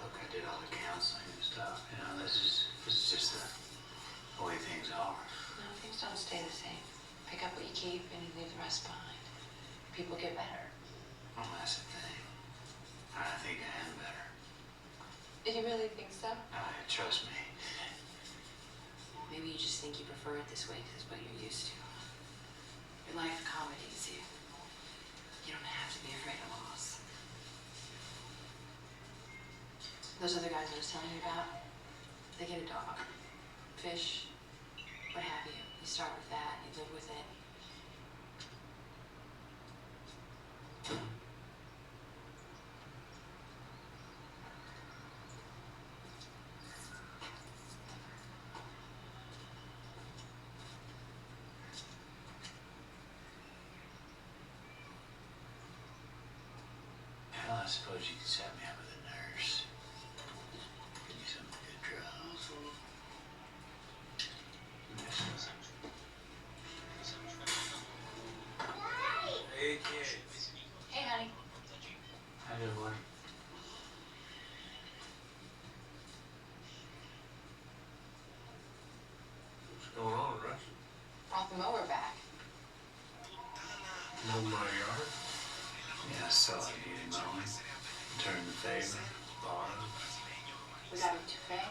Look, I did all the counseling and stuff. You know, this is just the way things are. No, things don't stay the same. Pick up what you keep and you leave the rest behind. People get better. Well, that's the thing. I think I am better. You really think so? Trust me. Maybe you just think you prefer it this way because it's what you're used to. Your life accommodates you. You don't have to be afraid of loss. Those other guys I was telling you about, they get a dog, fish, what have you. You start with that, you live with it. Well, I suppose you could set me up with a nurse. Give me some good drugs. Hey, kids. Hey, honey. I did one. What's going on, Russ? Brought the mower back. Mow my yard? Yeah, I saw it getting mowing. Turn the favor. Borrow. We got a buffet.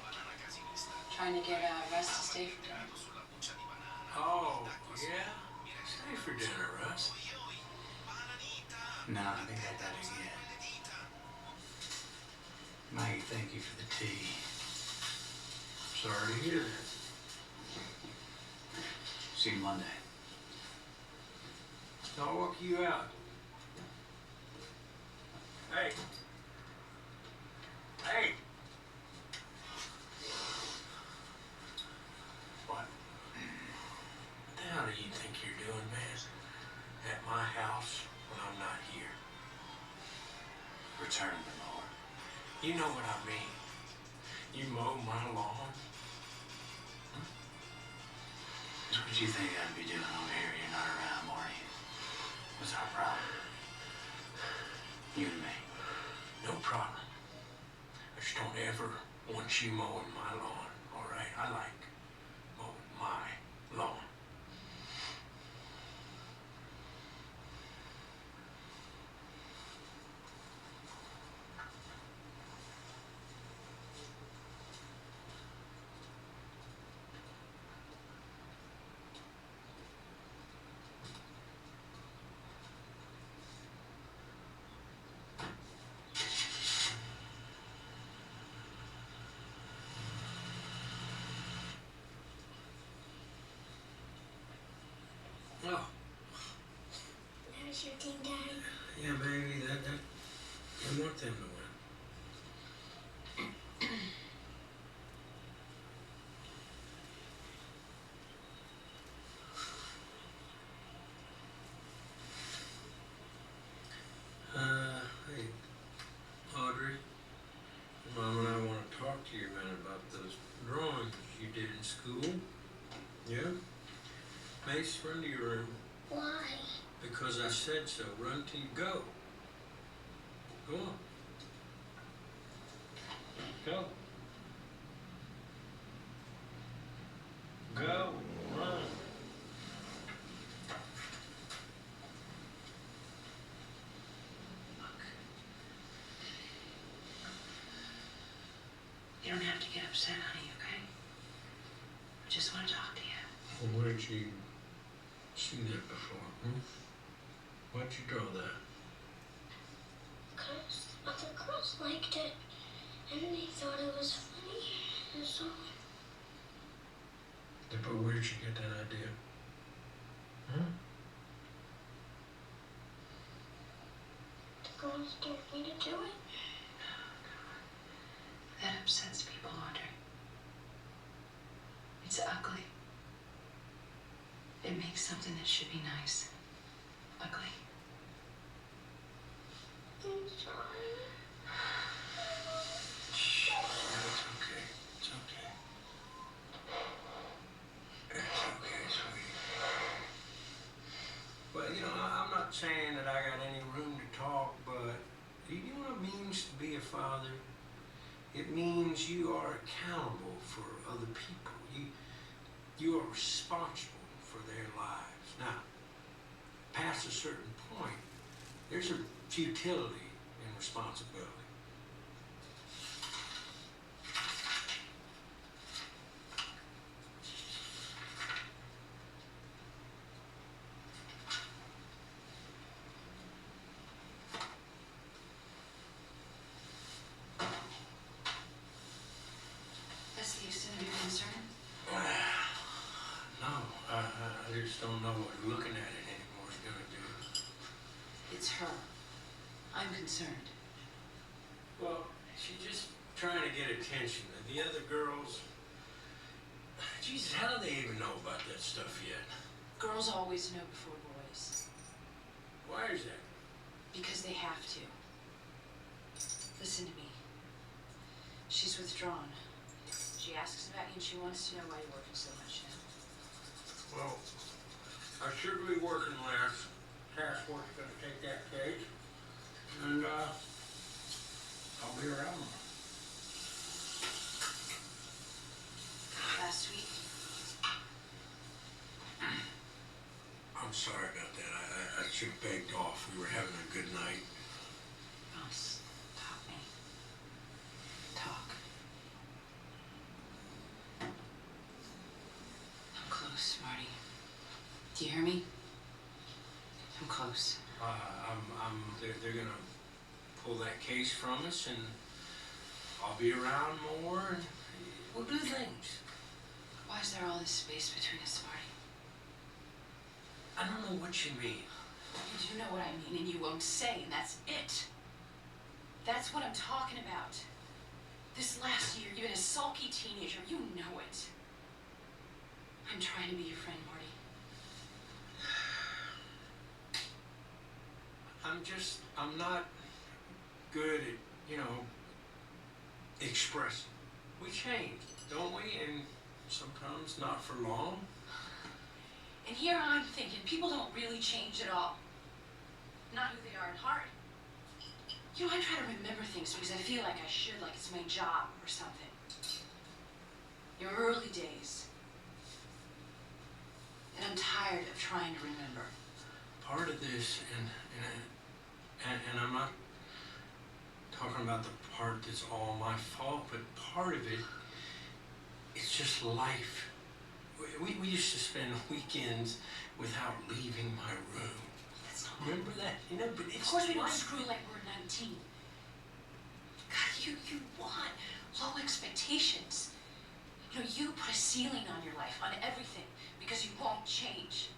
Trying to get Russ to stay for dinner. Oh, yeah? Stay for dinner, Russ. No, I think I got it again. Maggie, thank you for the tea. Sorry to hear that. See you Monday. I'll walk you out. Hey. Hey. What the hell do you think you're doing, man? At my house when I'm not here. Return the mower. You know what I mean. You mow my lawn. That's what you think I'd be doing over here. You're not around, Marty. What's our problem? You and me. No problem. I just don't ever want you mowing my lawn, all right? I like mowing my lawn. Oh, How's your team, Daddy? yeah, baby, I want them to win. Hey, Audrey, Mom and I want to talk to you, man, about those drawings you did in school. Yeah? Mace, run to your room. Why? Because I said so. Run till you go. Go on. Go. Go. Run. Look. You don't have to get upset, honey, okay? I just want to talk to you. Well, where did you see that before? Why'd you draw that? Because other girls liked it, and they thought it was funny, and so... But where did you get that idea? The girls dared me to do it. That upsets people, Audrey. It's ugly. It makes something that should be nice ugly. I'm sorry. Shh. It's okay. It's okay. It's okay, sweetie. Well, you know, I'm not saying that I got any room to talk, but do you know what it means to be a father? It means you are accountable for other people. You are responsible for their lives. Now, past a certain point, there's a futility in responsibility. That's the extent of your concern? No, I just don't know what looking at it anymore is gonna do. It's her. I'm concerned. Well, she's just trying to get attention. The other girls, Jesus, how do they even know about that stuff yet? Girls always know before boys. Why is that? Because they have to. Listen to me. She's withdrawn. She asks about you and she wants to know why you're working so much now. Well, I should be working less. Task force is gonna take that case. And, I'll be around more. Last week, I'm sorry about that. I should have begged off. We were having a good night. Ross, talk me. Talk. I'm close, Marty. Do you hear me? I'm close. They're gonna pull that case from us, and I'll be around more, and we'll do things. Why is there all this space between us, Marty? I don't know what you mean. You do know what I mean, and you won't say, and that's it. That's what I'm talking about. This last year, you've been a sulky teenager. You know it. I'm trying to be your friend, Marty. I'm not good at, expressing. We change, don't we? And sometimes not for long. And here I'm thinking, people don't really change at all. Not who they are at heart. I try to remember things because I feel like I should, like it's my job or something. Your early days. And I'm tired of trying to remember. Part of this, and I'm not talking about the part that's all my fault, but part of it, it's just life. We used to spend weekends without leaving my room. That's not Remember that? But it's of course we don't life. screw like we're 19. God, you want low expectations. You put a ceiling on your life, on everything, because you won't change.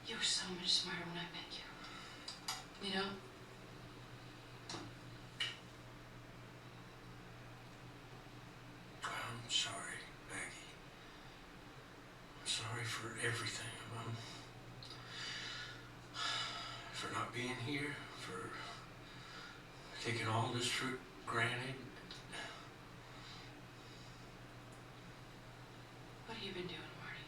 You were so much smarter when I met you. You know? I'm sorry, Maggie. I'm sorry for everything. For not being here, for taking all this for granted. What have you been doing, Marty?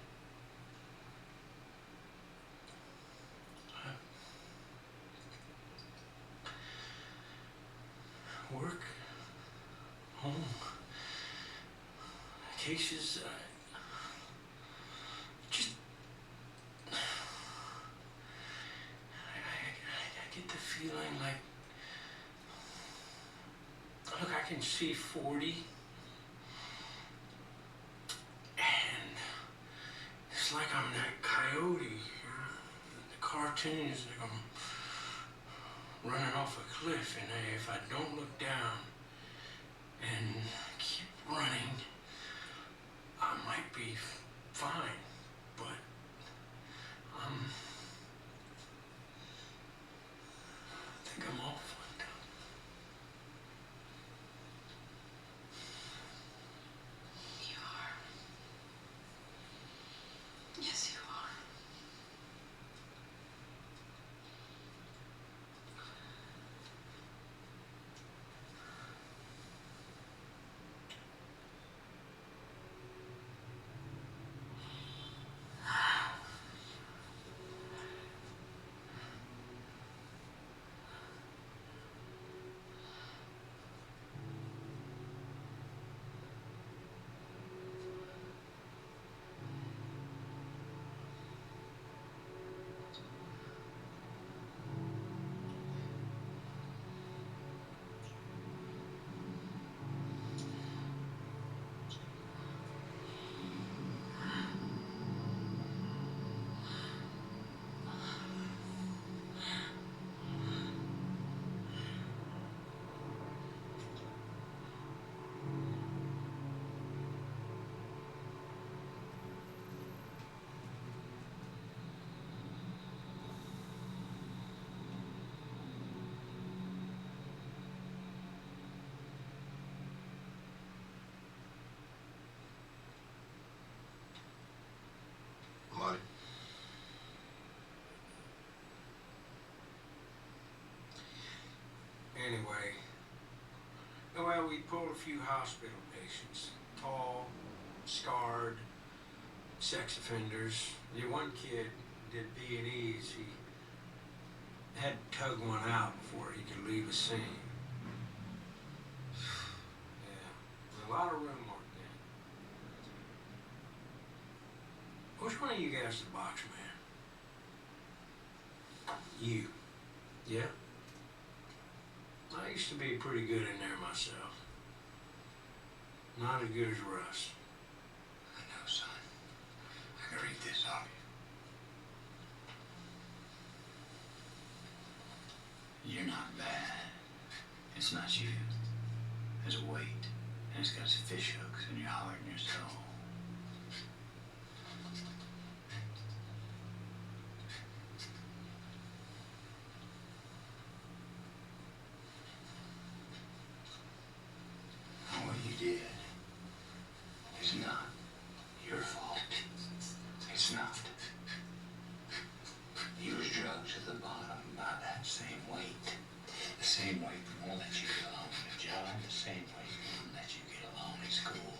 work, home, cases, just... I get the feeling like... Look, I can see 40. And it's like I'm that coyote, the cartoons, like I'm running off a cliff, and if I don't look down and keep running, I might be fine, but I think I'm all fucked up. You are. Yes, you are. Money. Anyway, well, we pulled a few hospital patients. Tall, scarred, sex offenders. The one kid did B&Es. He had to tug one out before he could leave a scene. Yeah, a lot of room work then. Which one of you guys is the box man? You. Yeah? I used to be pretty good in there myself. Not as good as Russ. I know, son. I can read this off you. You're not bad. It's not you. There's a weight, and it's got fish hooks in your heart and your soul. What you did is not your fault. It's not. You was drugged to the bottom by that same weight. The same weight that won't let you get along in a job. The same weight that won't let you get along in school.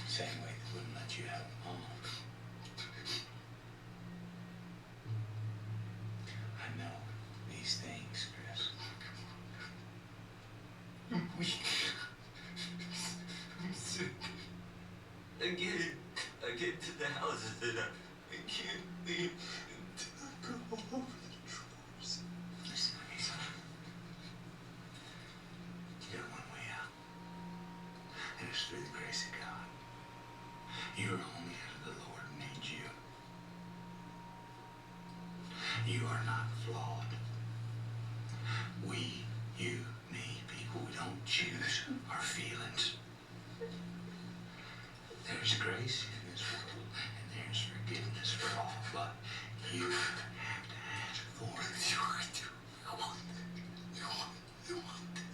Same weight that wouldn't let you have a mom. I know these things, Chris. I'm weak. I'm sick. I get it. I get to the houses that I can't leave until I go over the drawers. Listen to me, son. You got one way out. And it's through the grace of God. You're only as the Lord made you. You are not flawed. We, you, me, people, we don't choose our feelings. There's grace in this world, and there's forgiveness for all, but you have to ask for it. You want it. You want it.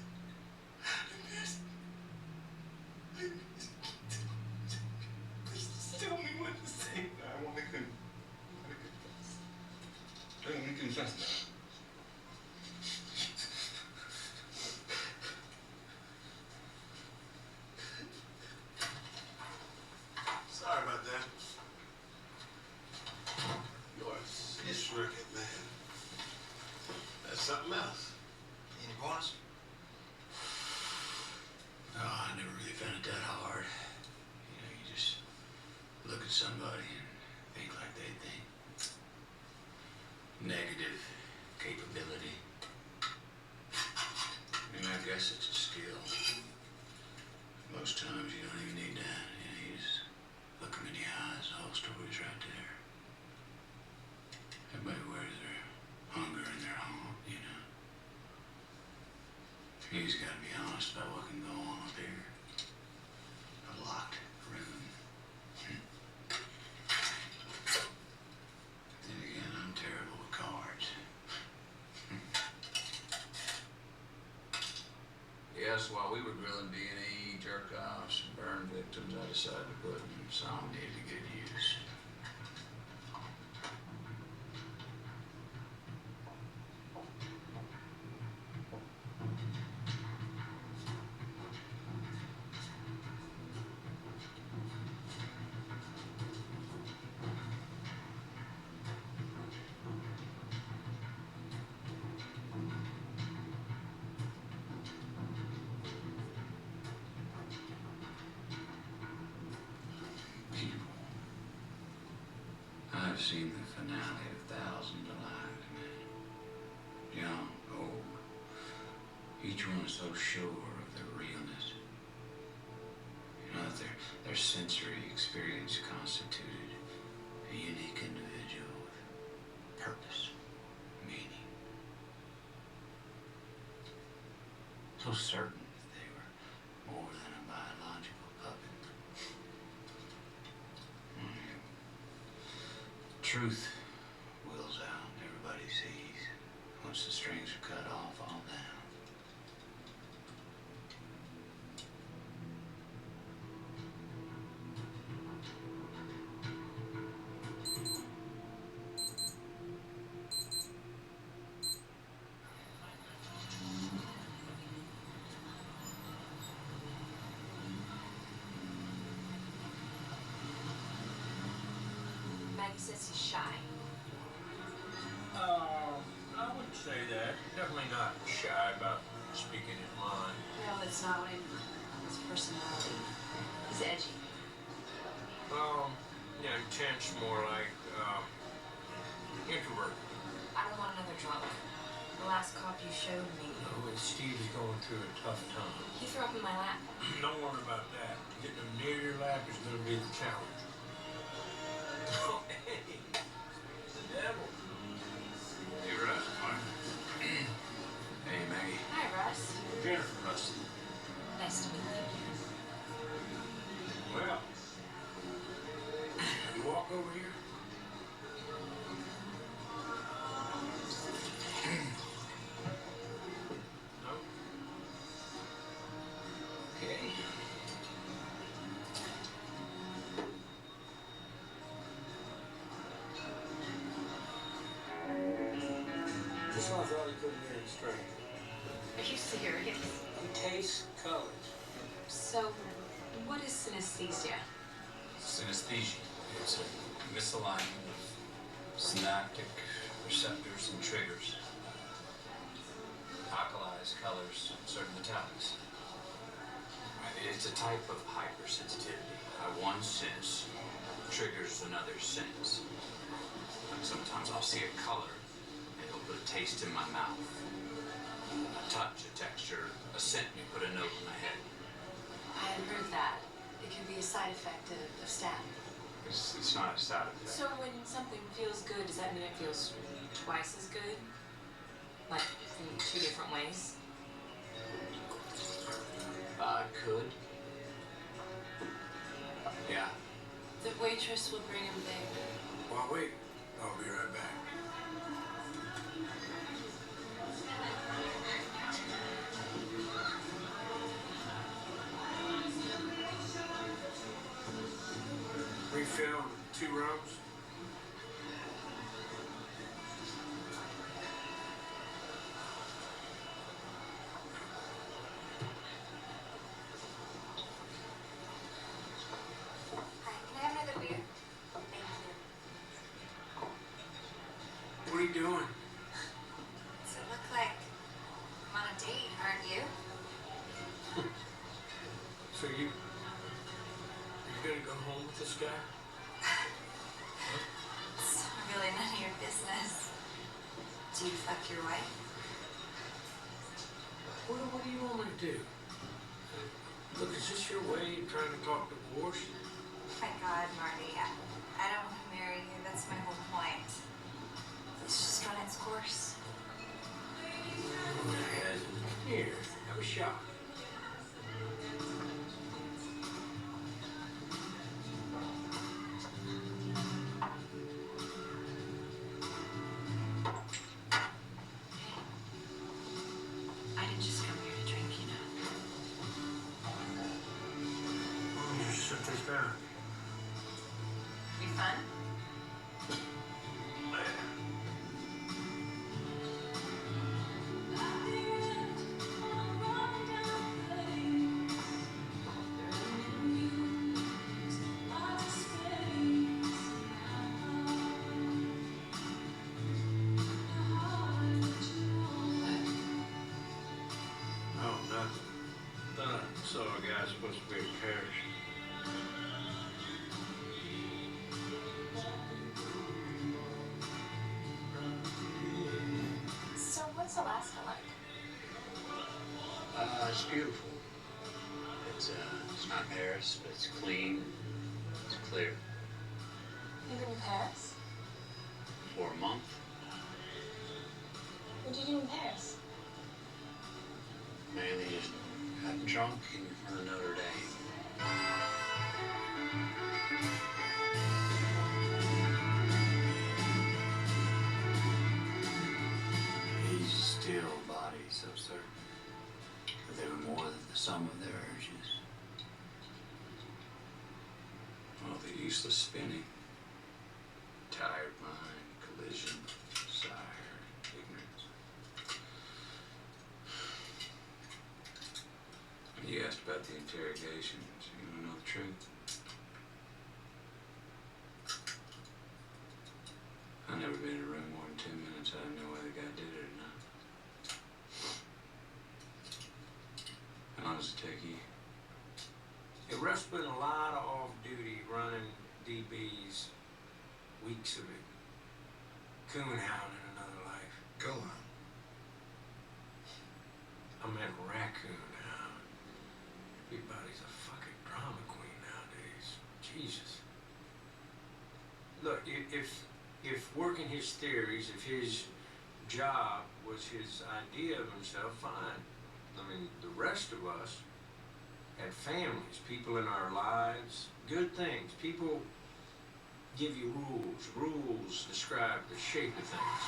Please just tell me what to say. I want to confess. I want to confess now. Sorry about that. Your sis, Rick. at somebody and think like they think. Negative capability. I mean, I guess it's a skill. Most times you don't even need that. You just look them in the eyes, the whole story's right there. Everybody wears their hunger in their home, you know. You just gotta be honest about what can go on up here. A locked room. Then again, I'm terrible with cards. Yes, while we were grilling B&E, jerk-offs, and burn victims, I decided to put insomnia to good use. I've seen the finale of thousands of lives, man. Young, old. Each one is so sure of their realness. You know, that their sensory experience constituted a unique individual with purpose, meaning. So certain that they were more than a biological puppet. Truth wills out, everybody sees. Once the strings are cut off, all down. Maggie says he's shy. I wouldn't say that. Definitely not shy about speaking his mind. No, that's not what I mean. His personality. He's edgy. Yeah, intense, more like, introvert. I don't want another drunk. The last cop you showed me. Oh, and Steve's going through a tough time. He threw up in my lap. Don't worry about that. Getting him near your lap is going to be the challenge. Oh, hey, the devil. Hey, Russ. Hey, Maggie. Hi, Russ. Jennifer. Russ. Nice to meet you. Well, you walk over here. No? Okay. Just when I thought he couldn't hear it straight. Are you serious? He tastes colors. So, what is synesthesia? Synesthesia. It's a misalignment of synaptic receptors and triggers. Alkalized colors, certain metallics. It's a type of hypersensitivity. One sense triggers another sense. Sometimes I'll see a color and it'll put a taste in my mouth. A touch, a texture, a scent, and put a note in my head. I had heard that. It can be a side effect of statin. It's not a side effect. So when something feels good, does that mean it feels twice as good? Like in two different ways? Could. Yeah. The waitress will bring him there. Well, wait. I'll be right back. Refill 2 rums. Hi, can I have another beer? Thank you. What are you doing? Does it look like I'm on a date, aren't you? So you gonna go home with this guy? So you fuck your wife? What do you want me to do? Look, is this your way of trying to talk divorce? Oh my God, Marty, I don't want to marry you. That's my whole point. Let's just run its course. Here, have a shot. I didn't just come here to drink, you know. Just sit this down. You fun? Oh, nothing. Thought I saw a guy supposed to be in Paris. So what's Alaska like? It's beautiful. It's not Paris, but it's clean. It's clear. You've been in Paris? For a month. What did you do in Paris? Mainly just got drunk in front of Notre Dame. These still bodies so certain that they were more than the sum of their urges. Well, the useless spinning, tired mind, collision, desire, ignorance. You asked about the interrogation. So you want to know the truth? I've never been in a room more than 10 minutes. I didn't know whether the guy did it or not. How long does it take you? Yeah, Russ spent a lot of off-duty running DBs, weeks of it. Coonhound in another life. Go on. I meant raccoon hound. Everybody's a fucking drama queen nowadays. Jesus. Look, if working his theories, if his job was his idea of himself, fine. I mean, the rest of us had families, people in our lives, good things. People give you rules. Rules describe the shape of things.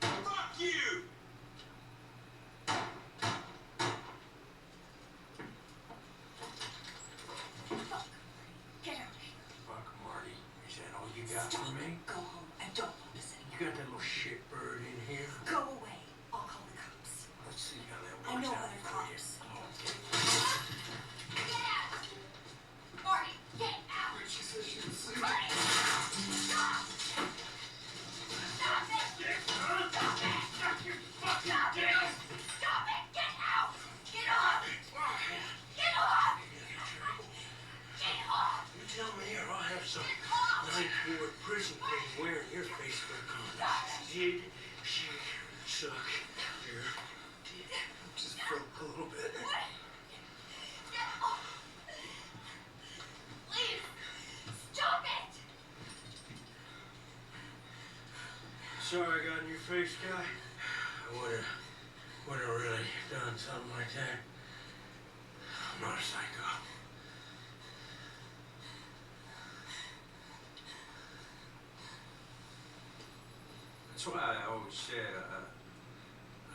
Fuck you! Get out of here. Fuck, Marty. Is that all you got for me? Go home. I don't want to sit You got that little shitbird in here? Go away. I'll call the cops. Let's see how that I works know out other for you. cops. Okay. Get out! Marty, get out! She said she was sleeping. Marty! Stop! Stop it! Stop it! Stop your fucking dick! Stop it! Get out! Get off! Get off! Get off! You tell me or I'll have some Get off! ninth ward prison thing wearing your Facebook on. Did she suck your dick? Just for a little bit. Get off! Please! Stop it! Sorry I got in your face, guy. I would've really done something like that. I'm not a psycho. That's why I always said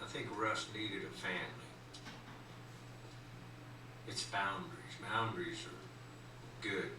I think Russ needed a family. It's boundaries. Boundaries are good.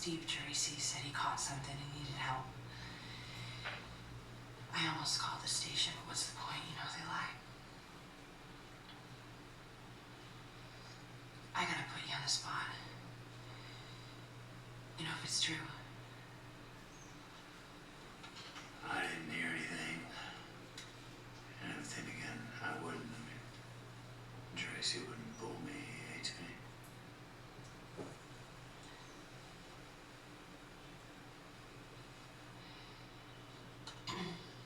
Steve Tracy said he caught something and needed help. I almost called the station, but what's the point? You know they lie. I gotta put you on the spot. You know if it's true. I didn't hear anything. And then again, I wouldn't. I mean, Tracy wouldn't pull me. He hates me.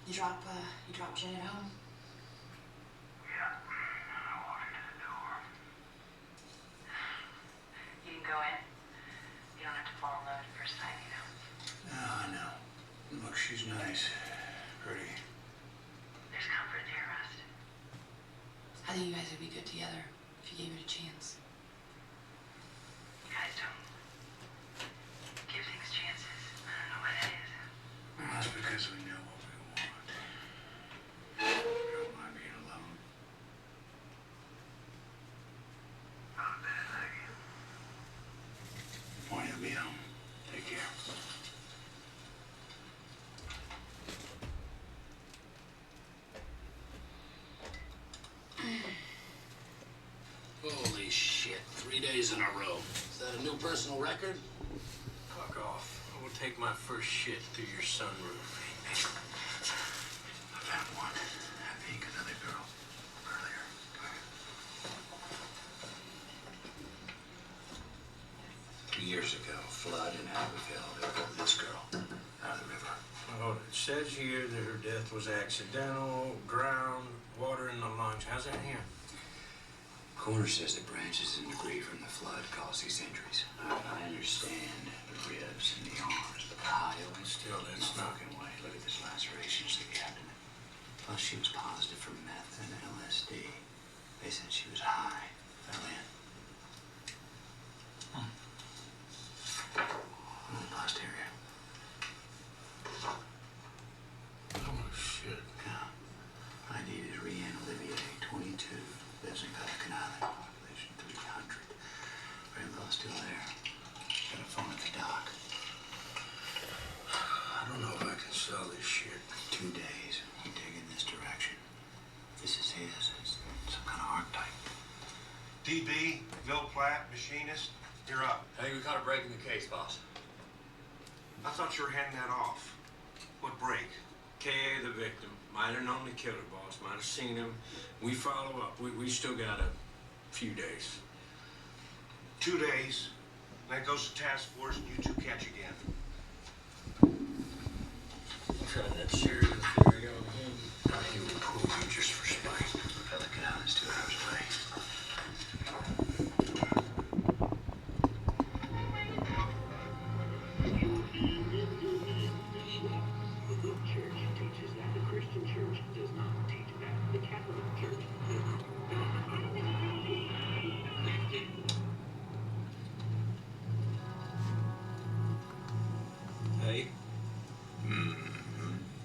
You drop Jen at home? Yeah. I walked her to the door. You can go in. You don't have to fall in love at first sight, you know. No, I know. Look, she's nice. Pretty. There's comfort there, Rust. I think you guys would be good together if you gave it a chance. You guys don't give things chances. I don't know what that is. Well, that's because we know what we want. We don't mind being alone. Not a bad idea. Well, you'll be home. Take care. Holy shit, 3 days in a row. Is that a new personal record? Fuck off. I will take my first shit through your sunroof. I found one. I think another girl. Earlier. Go ahead. 2 years ago, flood in Aberville. They pulled this girl out of the river. Oh, it says here that her death was accidental, drowned, water in the lungs. How's that here? Coroner says the branches and debris from the flood caused these injuries. I understand the ribs and the arms, but the high Still, that's not. fucking way. Look at this lacerations to the abdomen. Plus, she was positive for meth and LSD. They said she was high. Fell in. In the posterior. Oh, shit. Yeah. I needed Rianne Olivier, 22. Lives in Canal, population 300. Grandpa's still there. Got a phone at the dock. I don't know if I can sell this shit. 2 days. We dig in this direction. This is his. It's some kind of archetype. DB, Bill Platt, Machinist, you're up. Hey, we caught a break in the case, boss. I thought you were handing that off. What break? K.A. the victim. Might have known the killer, boss. Might have seen him. We follow up. We still got a few days. 2 days. Then it goes to task force and you two catch again. Try that serious theory on him. He will pull you just for spite. Fella Canal is 2 hours away. Hey?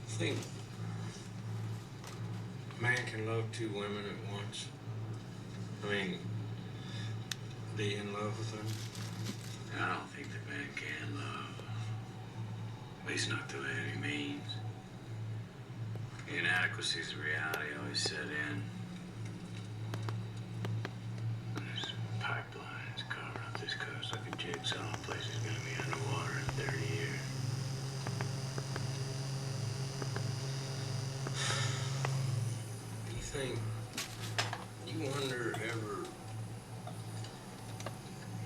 Think. A man can love 2 women at once. I mean, be in love with them. I don't think that man can love. At least not through any means. Inadequacies of reality always set in. There's pipelines covering up this coast like a jigsaw. The place is gonna be underwater in 30 years. You think, you wonder ever,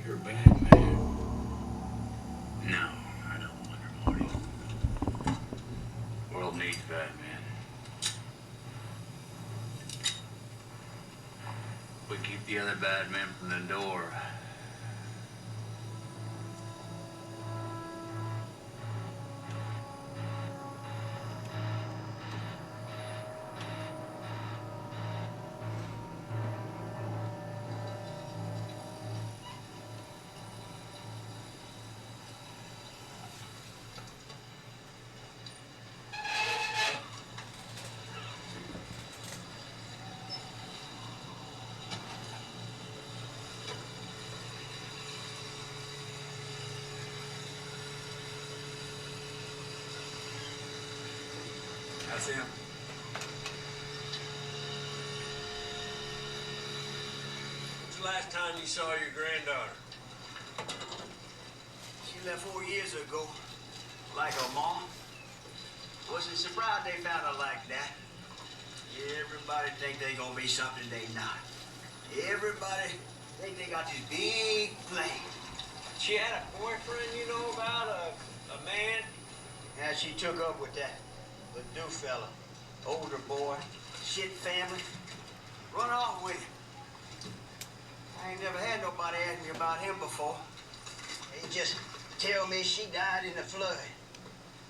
you're a bad man? No, I don't wonder, Marty. World needs bad men. We keep the other bad men from the door. That's him. When's the last time you saw your granddaughter? She left 4 years ago. Like her mom. Wasn't surprised they found her like that. Everybody think they gonna be something they not. Everybody think they got this big plan. She had a boyfriend, you know about, a man? Yeah, she took up with that Ledoux fella. Older boy, shit family. Run off with him. I ain't never had nobody ask me about him before. They just tell me she died in the flood.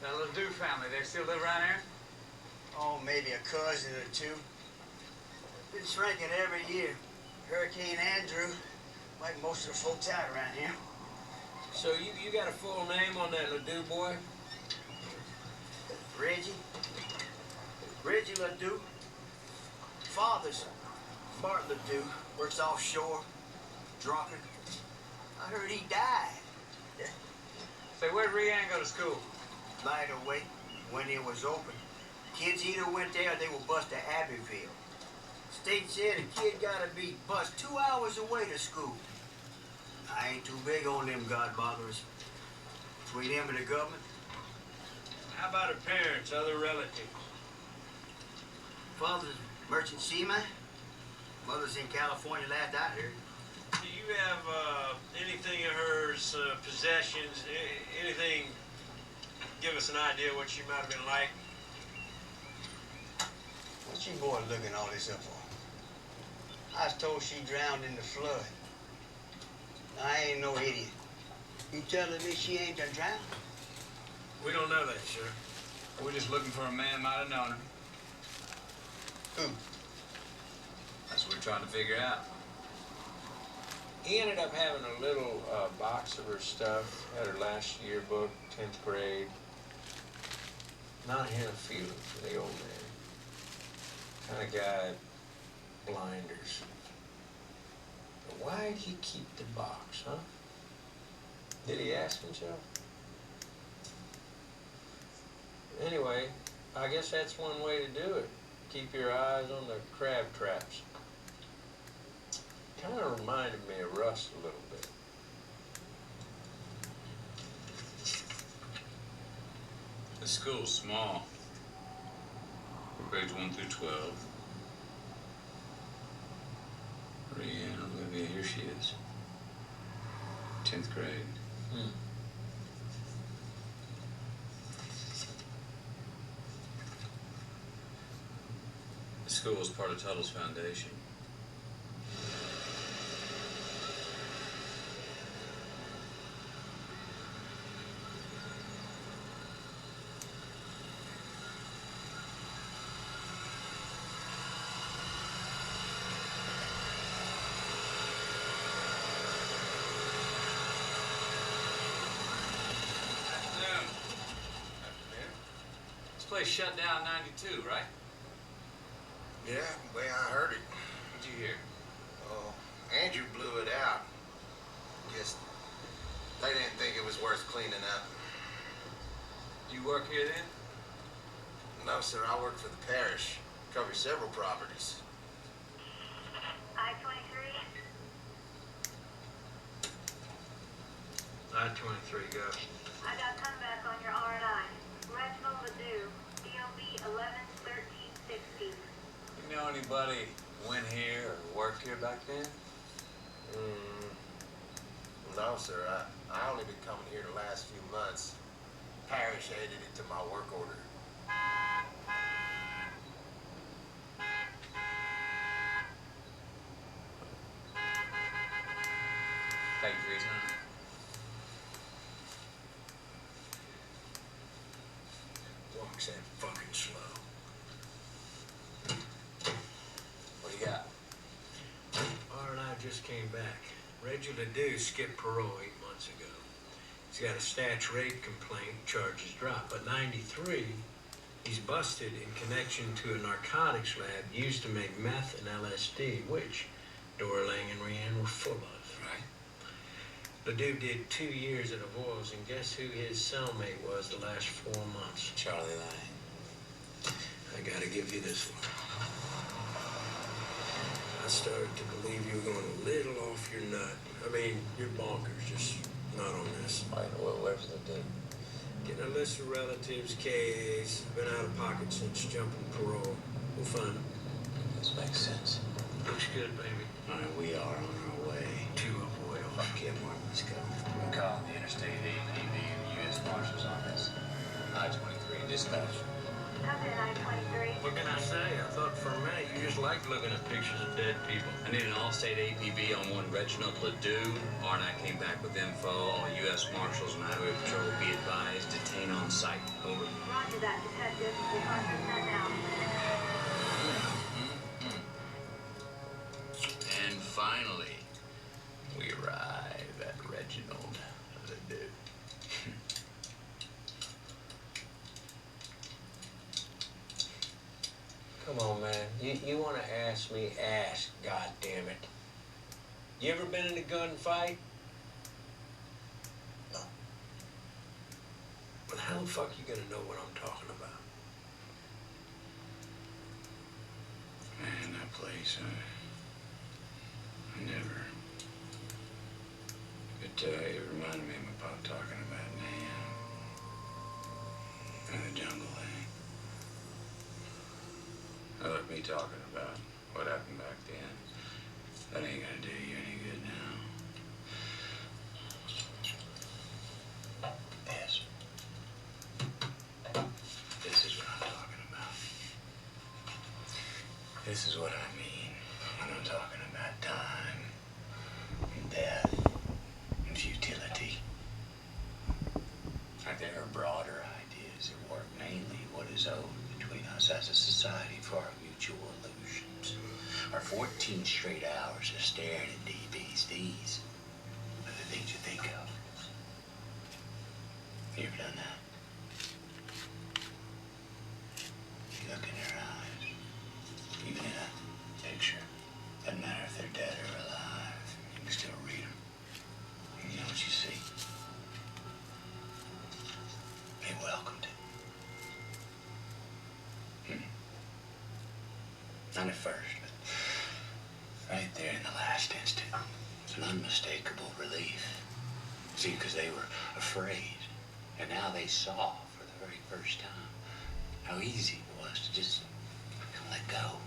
That Ledoux family, they still live around here? Oh, maybe a cousin or two. Been shrinking every year. Hurricane Andrew wiped most of the folks out around here. So you got a full name on that Ledoux boy? Reggie Ledoux. Father's Bart Ledoux. Works offshore. Drunkard. I heard he died. Say, where'd Rianne go to school? Light away when it was open. Kids either went there or they were bused to Abbeville. State said a kid gotta be bused 2 hours away to school. I ain't too big on them godfathers. Between them and the government. How about her parents, other relatives? Father's merchant seaman. Mother's in California last I heard. Do you have anything of hers, possessions, anything, give us an idea what she might have been like? What you boy looking all this up for? I was told she drowned in the flood. I ain't no idiot. You telling me she ain't done drowned? We don't know that, sir. We're just looking for a man might have known her. Who? That's what we're trying to figure out. He ended up having a little box of her stuff, had her last yearbook, 10th grade. Not had a feeling for the old man. Kind of guy, blinders. But why'd he keep the box, huh? Did he ask himself? Anyway, I guess that's one way to do it. Keep your eyes on the crab traps. Kind of reminded me of Rust a little bit. The school's small. Grades 1 through 12. Rianne, Olivia, here she is. 10th grade. The school is part of Tuttle's foundation. Place shut down in 92, right? Yeah, the way I heard it. What'd you hear? Oh, Andrew blew it out. Just, they didn't think it was worth cleaning up. You work here then? No, sir, I work for the parish. Cover several properties. I-23. I-23, go. I got comeback on your R&I. Reginald Ledoux, DOB 11-13-60. You know anybody who went here or worked here back then? No, sir. I only been coming here the last few months. Parish added it to my work order. Thank you for your time. Walks that fucking slow. What do you got? R&I just came back. Reggie Ledoux skipped parole 8 months ago. He's got a statch rape complaint, charges dropped. But 93, he's busted in connection to a narcotics lab used to make meth and LSD, which Dora Lang and Rianne were full of. Right. Ledoux did 2 years at Avoyelles, and guess who his cellmate was the last 4 months? Charlie Lang. I gotta give you this one. I started to believe you were going a little off your nut. I mean, you're bonkers, just not on this. Right, well, where's the date? Getting a list of relatives, KAs. Been out of pocket since jumping parole. We'll find them. This makes sense. Looks good, baby. All right, we are on our way. To a boil. Okay, Mark, let's go. I'm calling the Interstate APB and the U.S. Marshals on this. I-23 dispatch. Copy I-23. What can I say? I thought for a minute you just liked looking at pictures of dead people. I need an all-state APB on one Reginald Ledoux. Arnak came back with info. All U.S. Marshals and Highway Patrol will be advised. Detain on site. Over. Roger that, Detective. We're on that now. And finally, we arrive at Reginald Ledoux. Come on, man. You want to ask me? Ask, goddammit. You ever been in a gunfight? No. Well, how the fuck you gonna know what I'm talking about? Man, that place, I never. It reminded me of my pop talking about Nan. And the jungle, Now, look, me talking about what happened back then, that ain't gonna do you any good now. Yes. This is what I'm talking about. This is what I mean when I'm talking about time and death and futility. Like, there are broader ideas at work, mainly what is owed between us as a society for our mutual illusions. Our 14 straight hours of staring at DBs. These are the things you think of. You ever done that? You look in their eyes, even in a picture. Doesn't matter if they're dead or alive. You can still read them. And you know what you see? They welcomed it. Not at first, but right there in the last instant, it's an unmistakable relief. See, because they were afraid, and now they saw for the very first time how easy it was to just let go.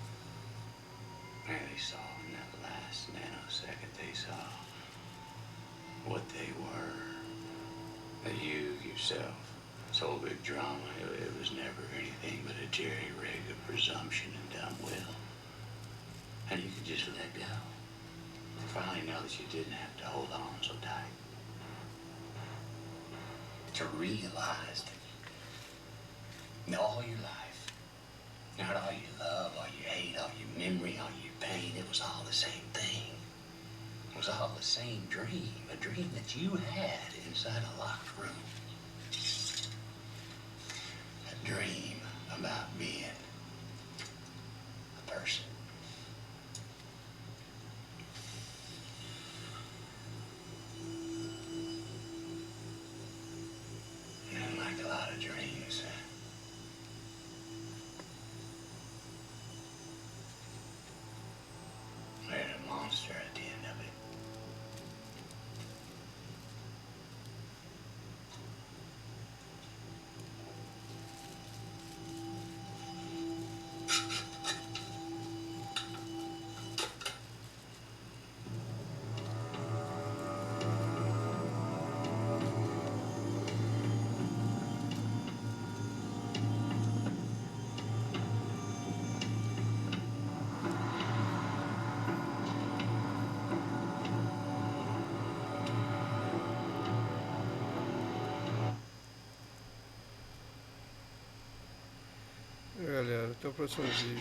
And they saw in that last nanosecond, they saw what they were. That you yourself, this whole big drama, it was never anything but a jerry-rig of presumption and dumb will. And you could just let go. Finally know that you didn't have to hold on so tight. To realize that all your life, not all your love, all your hate, all your memory, all your pain, it was all the same thing. It was all the same dream, a dream that you had inside a locked room. A dream about being a person. And like a lot of dreams, there's a monster at the end of it. Galera, até o próximo vídeo.